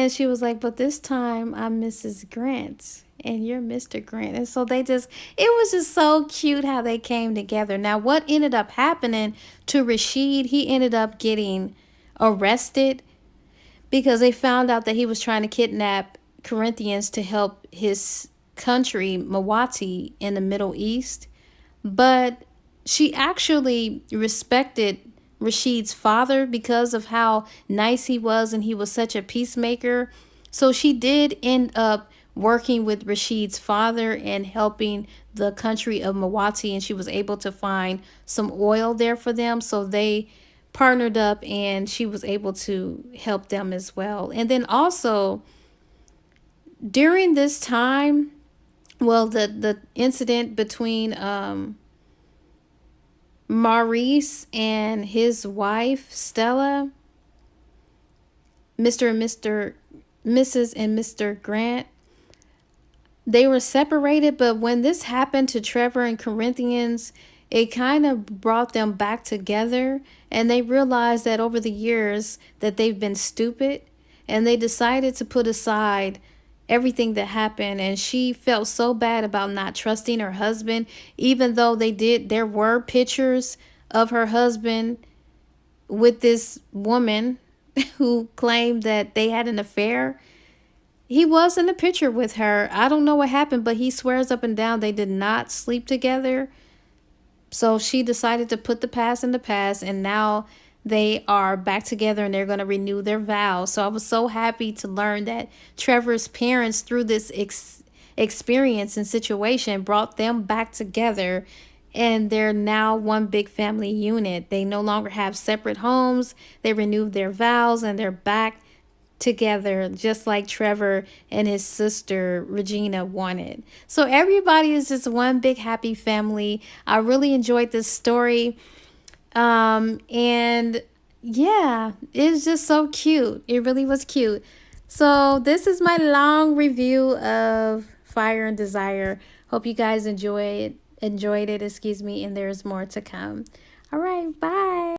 she was like, but this time I'm Mrs. Grant and you're Mr. Grant. And so it was just so cute how they came together. Now, what ended up happening to Rashid, he ended up getting arrested because they found out that he was trying to kidnap Corinthians to help his country, Mawati, in the Middle East. But she actually respected Rashid's father because of how nice he was and he was such a peacemaker. So she did end up working with Rashid's father and helping the country of Mawati, and she was able to find some oil there for them. So they partnered up and she was able to help them as well. And then also during this time, well, the incident between Maurice and his wife Stella, Mr. and Mrs. and Mr. Grant, they were separated, but when this happened to Trevor and Corinthians, it kind of brought them back together, and they realized that over the years that they've been stupid, and they decided to put aside everything that happened. And she felt so bad about not trusting her husband, even though there were pictures of her husband with this woman who claimed that they had an affair. He was in a picture with her. I don't know what happened, but he swears up and down they did not sleep together. So she decided to put the past in the past, and now they are back together and they're going to renew their vows. So I was so happy to learn that Trevor's parents, through this experience and situation, brought them back together, and they're now one big family unit. They no longer have separate homes. They renewed their vows and they're back together, just like Trevor and his sister Regina wanted. So everybody is just one big happy family. I really enjoyed this story. And yeah, it's just so cute. It really was cute. So this is my long review of Fire and Desire. Hope you guys enjoyed it, and there's more to come. All right, bye.